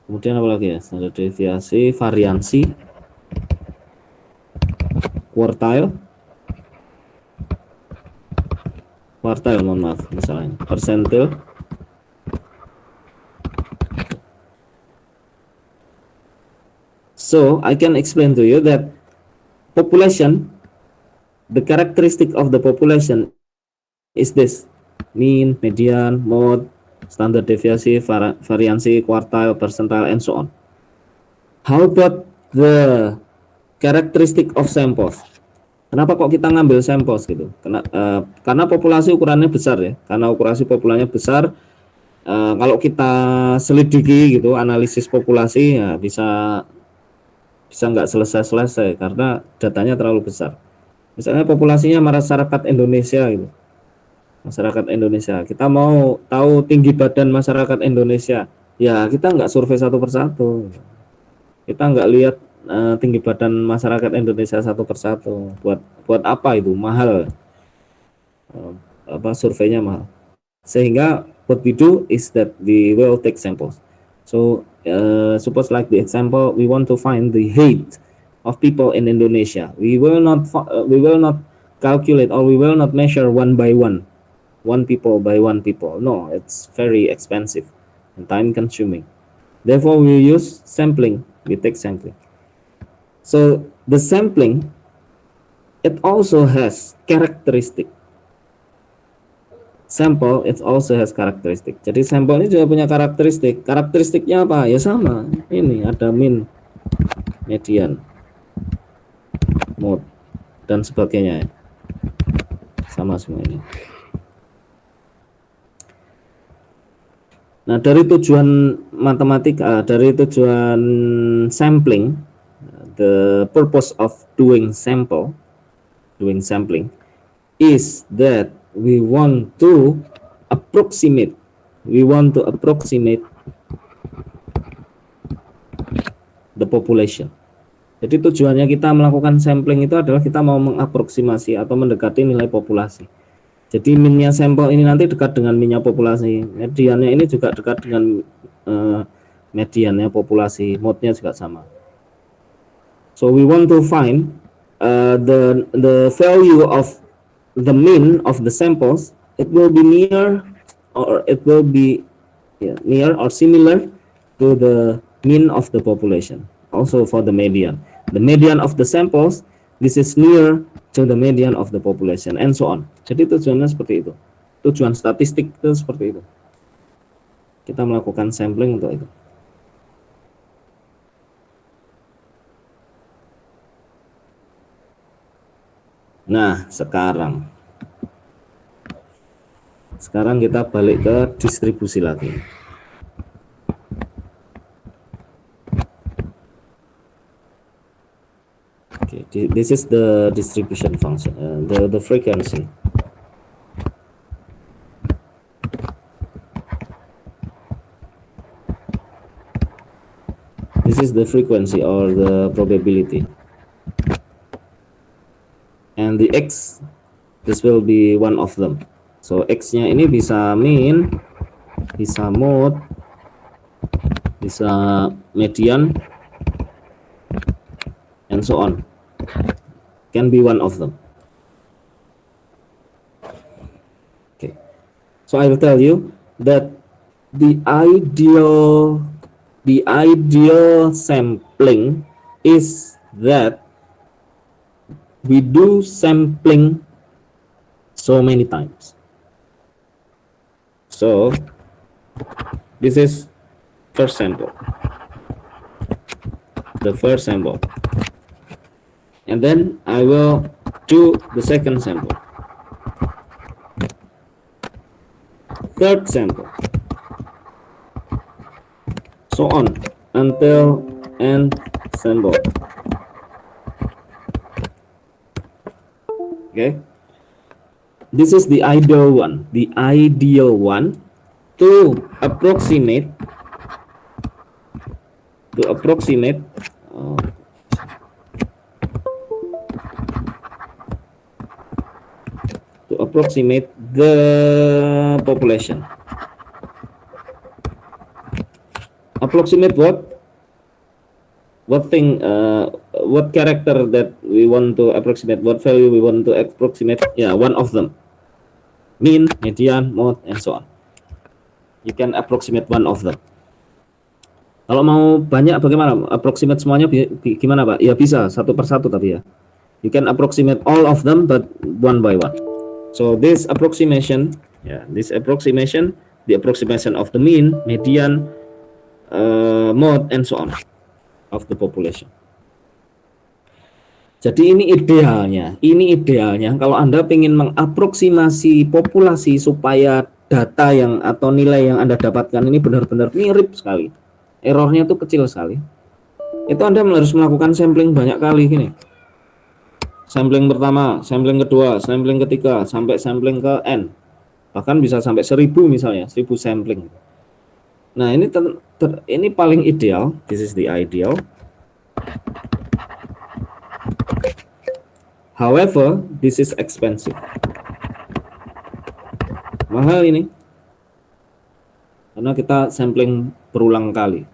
kemudian apa lagi ya, standar deviasi, variansi, quartile, mohon maaf, misalnya persentil, so I can explain to you that population, the characteristic of the population is this: mean, median, mode, standard deviasi, variansi, quartile, percentile, and so on. How about the characteristic of samples? Kenapa kok kita ngambil samples gitu? Karena populasi ukurannya besar ya. Karena populasi besar, kalau kita selidiki gitu, analisis populasi ya bisa nggak selesai karena datanya terlalu besar. Misalnya populasinya masyarakat Indonesia gitu. Masyarakat Indonesia, kita mau tahu tinggi badan masyarakat Indonesia, ya kita nggak survei satu persatu, kita nggak lihat tinggi badan masyarakat Indonesia satu persatu. Buat apa itu? Mahal, surveinya mahal. Sehingga what we do is that we will take samples. So suppose like the example, we want to find the height of people in Indonesia. We will not calculate, or we will not measure one by one people by one people. No, it's very expensive and time consuming. Therefore, we use sampling. We take sampling. So the sampling, it also has characteristic. Sample, it also has characteristic. Jadi sampel ini juga punya karakteristik. Karakteristiknya apa? Ya sama. Ini ada mean, median, mode, dan sebagainya. Sama semua ini. Nah, dari tujuan matematika, dari tujuan sampling, the purpose of doing sampling is that we want to approximate the population. Jadi tujuannya kita melakukan sampling itu adalah kita mau mengaproksimasi atau mendekati nilai populasi. Jadi minnya sampel ini nanti dekat dengan minnya populasi, mediannya ini juga dekat dengan mediannya populasi, mode-nya juga sama. So we want to find the value of the mean of the samples. It will be near or similar to the mean of the population. Also for the median. The median of the samples, this is near to the median of the population, and so on. Jadi tujuannya seperti itu. Tujuan statistik itu seperti itu. Kita melakukan sampling untuk itu. Nah, sekarang kita balik ke distribusi lagi. Okay, this is the distribution function, the frequency. This is the frequency or the probability. And the X, this will be one of them. So X-nya ini bisa mean, bisa mode, bisa median, and so on. Can be one of them. Okay. So I will tell you that the ideal sampling is that we do sampling so many times. So this is first sample, the first sample, and then I will do the second sample, third sample, so on until end sample. Okay, this is the ideal one. The ideal one to approximate the population. Approximate what? What thing? What character that we want to approximate? What value we want to approximate? Yeah, one of them. Mean, median, mode, and so on. You can approximate one of them. Kalau mau banyak bagaimana? Approximate semuanya gimana, Pak? Ya bisa, satu persatu tapi ya. You can approximate all of them, but one by one. So this approximation, the approximation of the mean, median, mode, and so on of the population. Jadi ini idealnya kalau Anda ingin mengaproksimasi populasi supaya data yang atau nilai yang Anda dapatkan ini benar-benar mirip sekali, errornya itu kecil sekali, itu Anda harus melakukan sampling banyak kali gini. Sampling pertama, sampling kedua, sampling ketiga, sampai sampling ke N, bahkan bisa sampai 1000 misalnya, 1000 sampling. Nah ini ini paling ideal, this is the ideal. However, this is expensive. Mahal ini. Karena kita sampling berulang kali.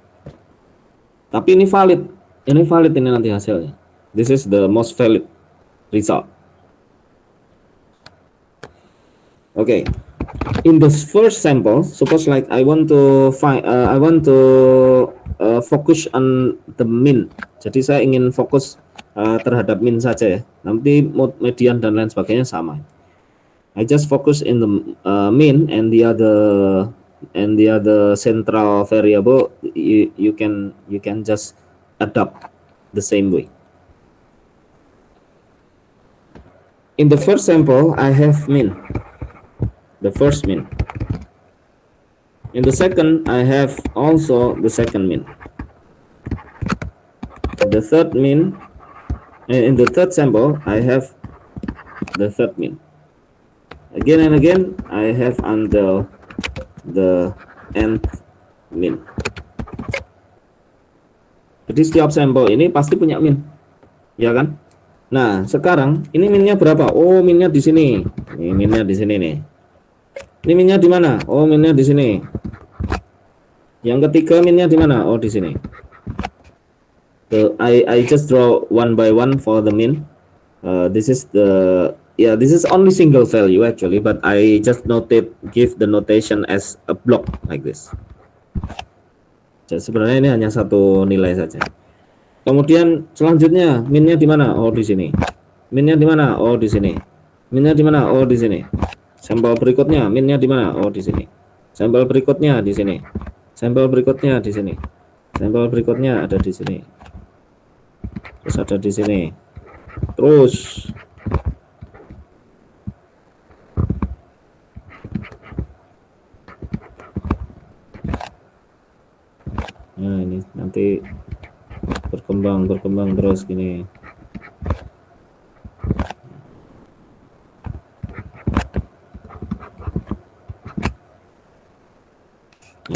Tapi ini valid. Ini nanti hasilnya. This is the most valid result. Okay. In the first sample, suppose like I want to focus on the mean. Jadi saya ingin fokus terhadap mean saja ya. Nanti mode, median dan lain sebagainya sama. I just focus in the mean and the other central variable. You can just adopt the same way. In the first sample, I have mean. The first mean. In the second, I have also the second mean. The third mean. In the third sample, I have the third mean. Again and again, I have until the nth mean. Jadi setiap sampel ini pasti punya mean, ya kan? Nah, sekarang ini minnya berapa? Oh, minnya di sini. Ini minnya di sini nih. Ini minnya di mana? Oh, minnya di sini. Yang ketiga minnya di mana? Oh, di sini. So I just draw one by one for the mean. This is only single value actually, but I just give the notation as a block like this. Jadi sebenarnya ini hanya satu nilai saja. Kemudian selanjutnya minnya di mana? Oh, di sini. Minnya di mana? Oh, di sini. Minnya di mana? Oh, di sini. Sampel berikutnya minnya di mana? Oh, di sini. Sampel berikutnya di sini. Sampel berikutnya di sini. Sampel berikutnya ada di sini. Terus ada di sini. Terus nah ini nanti berkembang terus gini.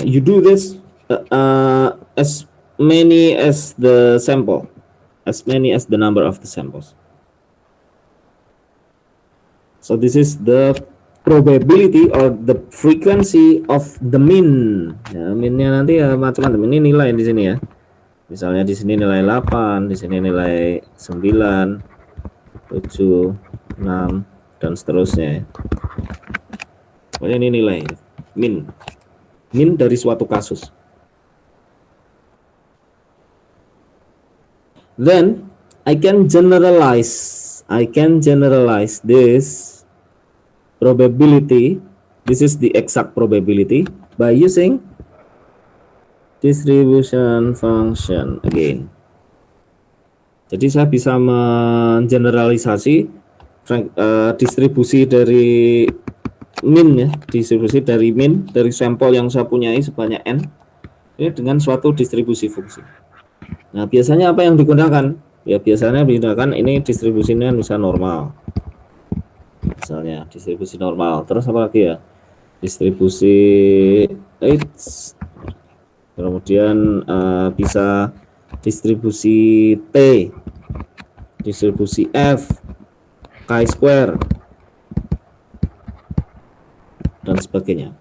You do this as many as the sample, as many as the number of the samples. So this is the probability or the frequency of the mean. Ya, mean-nya nanti ya macam-macam. Ini nilai di sini ya. Misalnya di sini nilai 8, di sini nilai 9, 7, 6 dan seterusnya ya. Pokoknya ini nilai mean. Mean dari suatu kasus. Then I can generalize this probability. This is the exact probability by using distribution function again. Jadi saya bisa mengeneralisasi distribusi dari min ya, distribusi dari min dari sampel yang saya punyai sebanyak n ini dengan suatu distribusi fungsi. Nah, biasanya apa yang digunakan? Ya biasanya digunakan ini distribusinya misalnya normal. Misalnya distribusi normal. Terus apa lagi ya? Distribusi H. Kemudian bisa distribusi T, distribusi F, chi-square, dan sebagainya.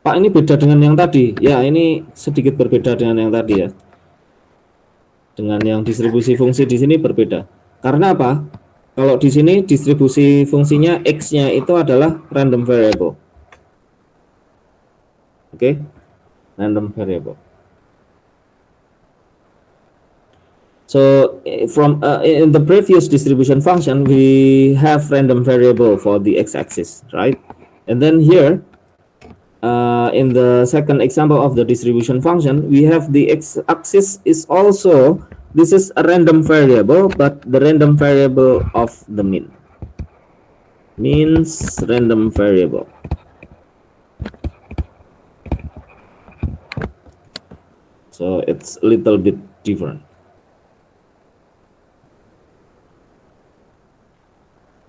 Pak, ini beda dengan yang tadi. Ya, ini sedikit berbeda dengan yang tadi ya. Dengan yang distribusi fungsi di sini berbeda. Karena apa? Kalau di sini distribusi fungsinya X-nya itu adalah random variable. Oke, random variable. So from in the previous distribution function, we have random variable for the x-axis, right? And then here, in the second example of the distribution function, we have the x-axis is also, this is a random variable, but the random variable of the mean. Means random variable. So it's a little bit different.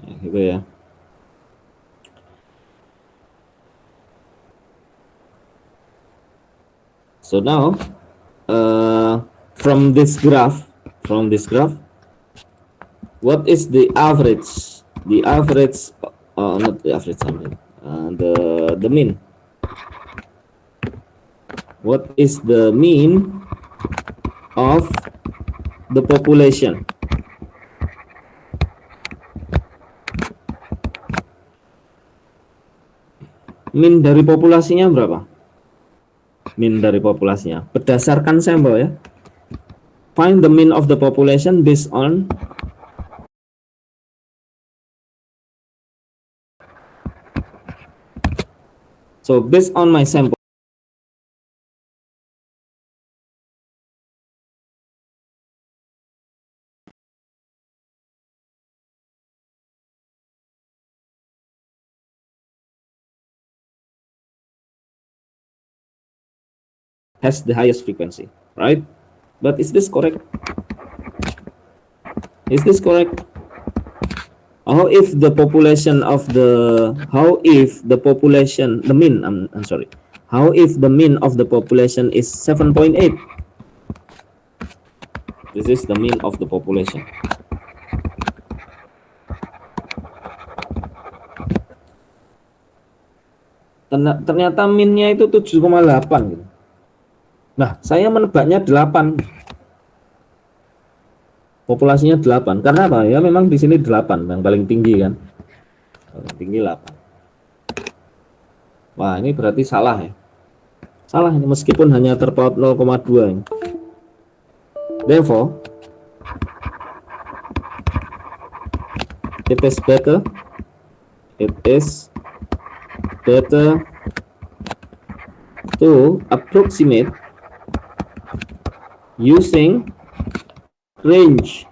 Ya, gitu ya. So now, from this graph, what is the average? The average, not the average, the mean. What is the mean of the population? Min dari populasinya berapa? Min dari populasinya berdasarkan sampel ya. Find the mean of the population based on based on my sample. Has the highest frequency, right? But is this correct? Is this correct? How if the population of the, how if the population, the mean, I'm sorry, how if the mean of the population is 7.8? This is the mean of the population. Ternyata minnya itu 7,8 gitu. Nah, saya menebaknya 8. Populasinya 8. Karena apa? Ya memang di sini 8 yang paling tinggi kan. Paling tinggi 8. Wah, ini berarti salah ya. Salah ini meskipun hanya terpaut 0,2. Therefore, it is better to approximate using range.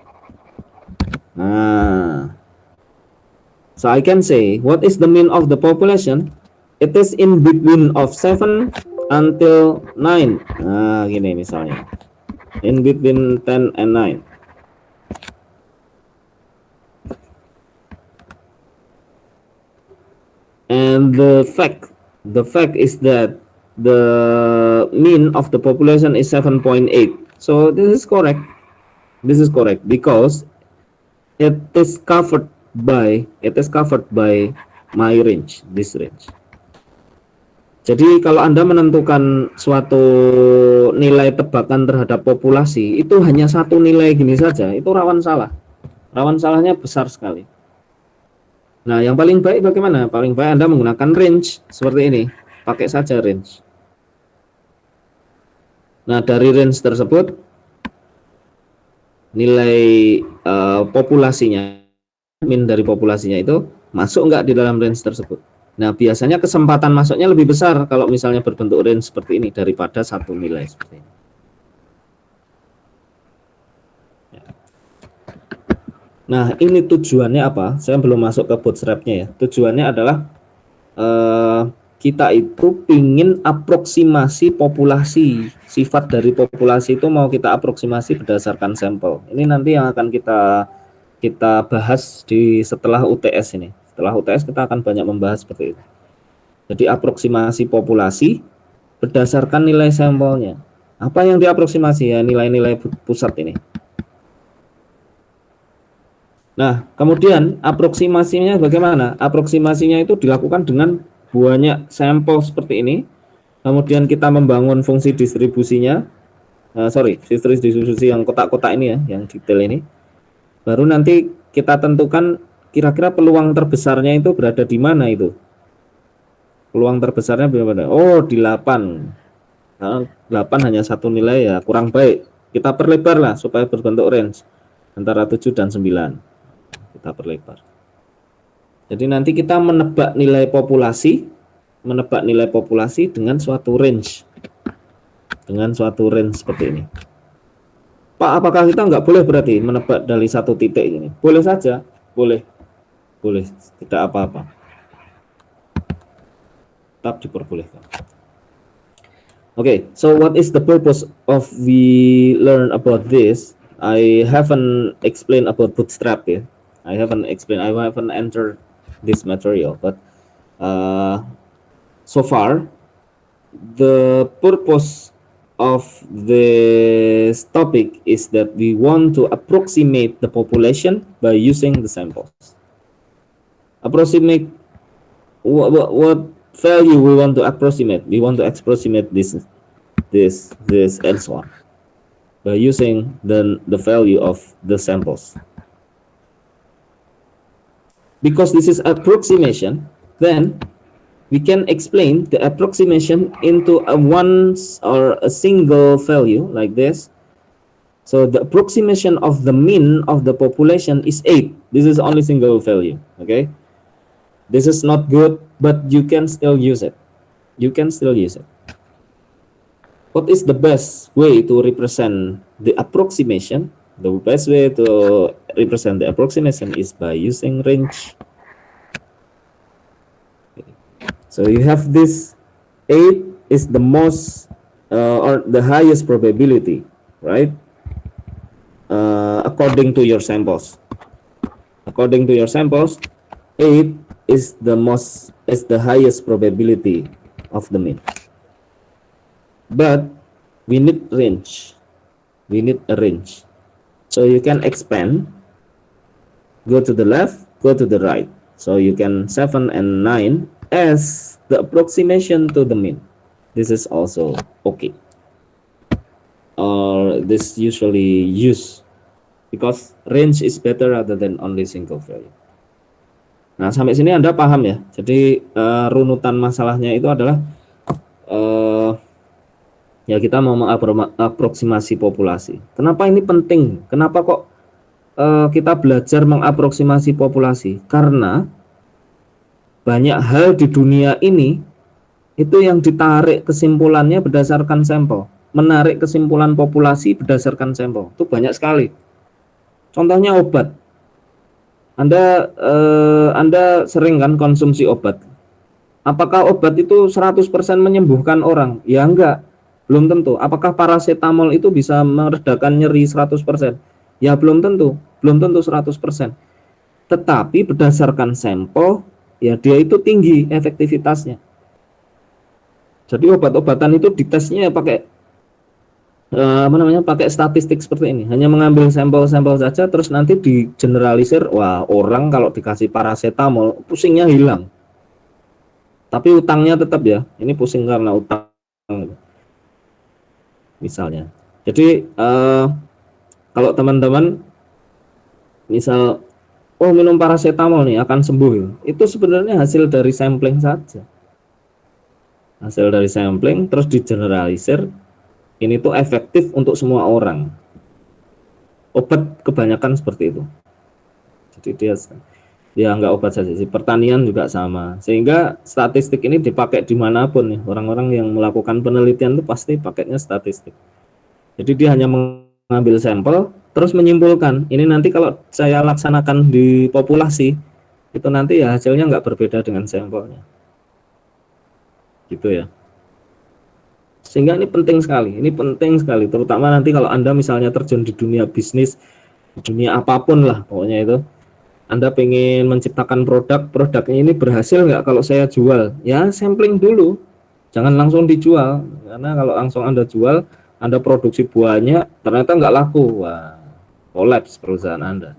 So I can say, what is the mean of the population? It is in between of 7 until 9. Gini misalnya, in between 10 and 9. And the fact is that the mean of the population is 7.8. So this is correct. This is correct because it is covered by my range, this range. Jadi kalau Anda menentukan suatu nilai tebakan terhadap populasi, itu hanya satu nilai gini saja, itu rawan salah. Rawan salahnya besar sekali. Nah, yang paling baik bagaimana? Paling baik Anda menggunakan range seperti ini. Pakai saja range. Nah, dari range tersebut nilai populasinya, min dari populasinya itu masuk nggak di dalam range tersebut. Nah, biasanya kesempatan masuknya lebih besar kalau misalnya berbentuk range seperti ini daripada satu nilai seperti ini. Nah, ini tujuannya apa? Saya belum masuk ke bootstrapnya ya. Tujuannya adalah kita itu ingin aproksimasi populasi, sifat dari populasi itu mau kita aproksimasi berdasarkan sampel. Ini nanti yang akan kita bahas di setelah UTS ini. Setelah UTS kita akan banyak membahas seperti itu. Jadi aproksimasi populasi berdasarkan nilai sampelnya. Apa yang diaproksimasi ya, nilai-nilai pusat ini. Nah, kemudian aproksimasinya bagaimana? Aproksimasinya itu dilakukan dengan banyak sampel seperti ini. Kemudian kita membangun fungsi distribusinya. Distribusi yang kotak-kotak ini ya, yang detail ini. Baru nanti kita tentukan kira-kira peluang terbesarnya itu berada di mana itu. Peluang terbesarnya berapa? Oh, di 8. Nah, 8 hanya satu nilai ya, kurang baik. Kita perlebar lah supaya berbentuk range antara 7 dan 9. Kita perlebar. Jadi nanti kita menebak nilai populasi dengan suatu range. Dengan suatu range seperti ini. Pak, apakah kita nggak boleh berarti menebak dari satu titik ini? Boleh saja, boleh, tidak apa-apa. Tetap diperbolehkan. Okay, so what is the purpose of we learn about this? I haven't explained about bootstrap ya. I haven't entered this material, but so far the purpose of this topic is that we want to approximate the population by using the samples. Approximate what value we want to approximate? We want to approximate this and so on by using the value of the samples. Because this is approximation, then we can explain the approximation into a single value like this. So the approximation of the mean of the population is 8. This is only single value. Okay, this is not good, but you can still use it. What is the best way to represent the approximation? The best way to represent the approximation is by using range. So you have this 8 is the most or the highest probability, right? According to your samples. 8 is the highest probability of the mean. But we need range. We need a range. So you can expand, go to the left, go to the right. So you can 7 and 9 as the approximation to the mean. This is also okay. Or this usually used because range is better rather than only single value. Nah, sampai sini Anda paham ya. Jadi runutan masalahnya itu adalah ya kita mau mengaproksimasi populasi. Kenapa ini penting? Kenapa kok kita belajar mengaproksimasi populasi? Karena banyak hal di dunia ini itu yang ditarik kesimpulannya berdasarkan sampel. Menarik kesimpulan populasi berdasarkan sampel. Itu banyak sekali. Contohnya obat. Anda sering kan konsumsi obat. Apakah obat itu 100% menyembuhkan orang? Ya enggak. Belum tentu. Apakah paracetamol itu bisa meredakan nyeri 100%? Ya belum tentu 100%. Tetapi berdasarkan sampel, ya dia itu tinggi efektivitasnya. Jadi obat-obatan itu ditesnya pakai pakai statistik seperti ini. Hanya mengambil sampel-sampel saja, terus nanti digeneralisir. Wah, orang kalau dikasih paracetamol pusingnya hilang. Tapi utangnya tetap ya. Ini pusing karena utang. Misalnya. Jadi kalau teman-teman misal minum paracetamol nih akan sembuh, itu sebenarnya hasil dari sampling saja. Hasil dari sampling terus digeneralisir, ini tuh efektif untuk semua orang. Obat kebanyakan seperti itu. Jadi dia nggak obat saja sih, pertanian juga sama. Sehingga statistik ini dipakai dimanapun nih. Orang-orang yang melakukan penelitian itu pasti pakainya statistik. Jadi dia hanya mengambil sampel, terus menyimpulkan. Ini nanti kalau saya laksanakan di populasi, itu nanti ya hasilnya nggak berbeda dengan sampelnya. Gitu ya. Sehingga ini penting sekali, terutama nanti kalau Anda misalnya terjun di dunia bisnis, di dunia apapun lah pokoknya itu. Anda pengen menciptakan produknya ini berhasil nggak kalau saya jual? Ya sampling dulu, jangan langsung dijual, karena kalau langsung Anda jual, Anda produksi buahnya ternyata nggak laku, wah kolaps perusahaan Anda.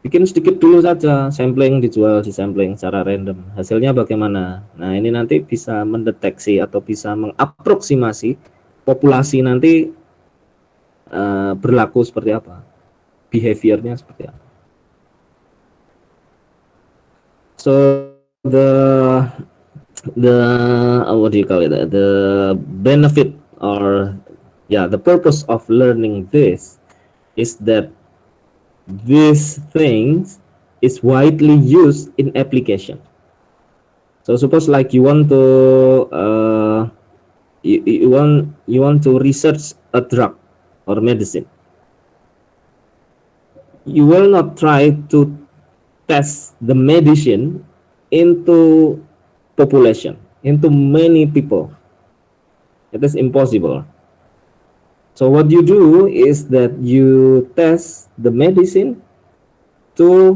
Bikin sedikit dulu saja, sampling, dijual di sampling secara random. Hasilnya bagaimana? Nah, ini nanti bisa mendeteksi atau bisa mengaproksimasi populasi nanti berlaku seperti apa, behaviornya seperti apa. So the what do you call it? The benefit or the purpose of learning this is that these things is widely used in application. So suppose like you want to you want to research a drug or medicine. You will not try to test the medicine into population, into many people. It is impossible. So what you do is that you test the medicine to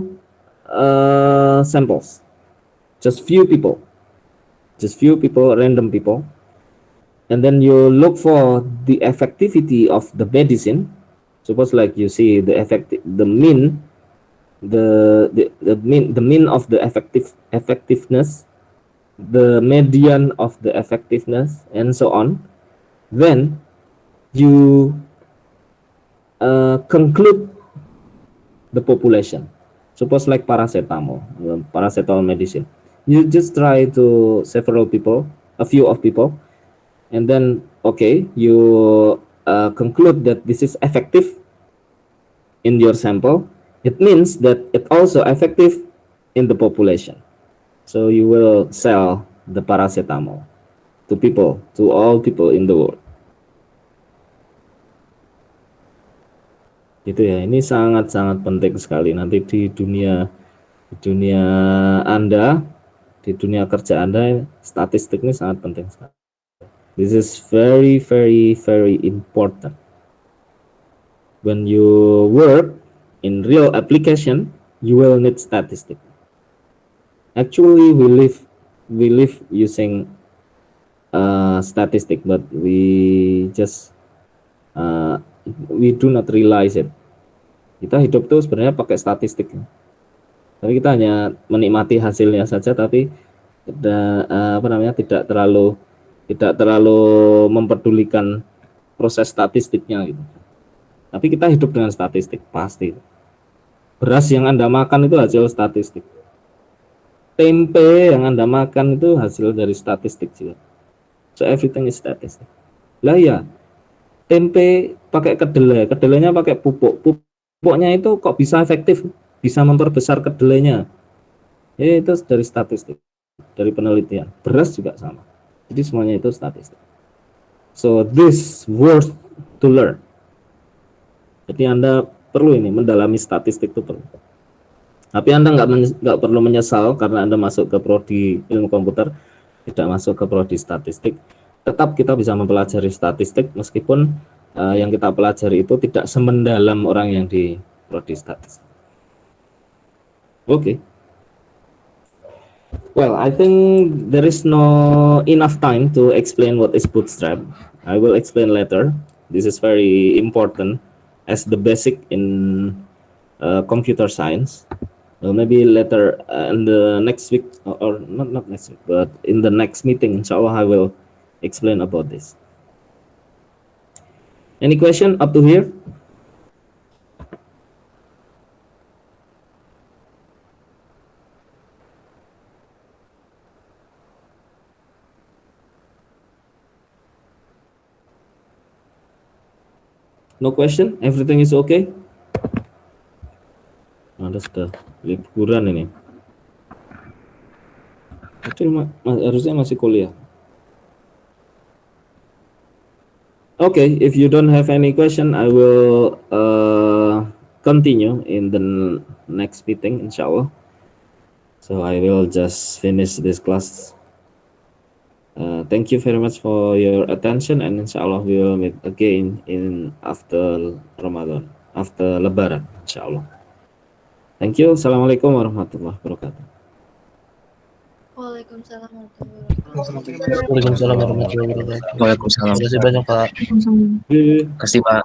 samples, just few people, random people, and then you look for the effectivity of the medicine. Suppose like you see the mean, the mean of the effectiveness, the median of the effectiveness, and so on. Then you conclude the population. Suppose like paracetamol medicine. You just try to several people, a few of people, and then okay, you conclude that this is effective in your sample. It means that it also effective in the population. So you will sell the paracetamol to people, to all people in the world. Gitu ya, ini sangat-sangat penting sekali nanti di dunia Anda, di dunia kerja Anda, statistik ini sangat penting sekali. This is very very very important. When you work in real application, you will need statistic. Actually, we live using statistic, but we just we do not realize it. Kita hidup tuh sebenarnya pakai statistik, tapi kita hanya menikmati hasilnya saja, tapi tidak terlalu memperdulikan proses statistiknya gitu. Tapi kita hidup dengan statistik pasti. Beras yang Anda makan itu hasil statistik. Tempe yang Anda makan itu hasil dari statistik juga. So everything is statistic. Lah ya, tempe pakai kedelainya pakai pupuknya itu kok bisa efektif, bisa memperbesar kedelainya. Ya itu dari statistik, dari penelitian. Beras juga sama. Jadi semuanya itu statistik. So this worth to learn. Jadi Anda perlu ini mendalami statistik itu perlu. Tapi Anda nggak perlu menyesal karena Anda masuk ke prodi ilmu komputer, tidak masuk ke prodi statistik. Tetap kita bisa mempelajari statistik meskipun yang kita pelajari itu tidak semendalam orang yang di prodi statistik. Okay. Well, I think there is no enough time to explain what is bootstrap. I will explain later. This is very important as the basic in computer science. Well, maybe later in the next week, or not next week, but in the next meeting, inshallah, I will explain about this. Any question up to here? No question? Everything is okay? Anda sudah liburan ini. Harusnya masih kuliah. Okay, if you don't have any question, I will continue in the next meeting, inshallah. So I will just finish this class. Thank you very much for your attention, and inshallah we will meet again in after Ramadan, after Lebaran, inshallah. Thank you. Assalamualaikum warahmatullahi wabarakatuh. Waalaikumsalam warahmatullahi wabarakatuh. Waalaikumsalam warahmatullahi wabarakatuh. Waalaikumsalam. Terima kasih banyak Pak. Terima Kasih Pak.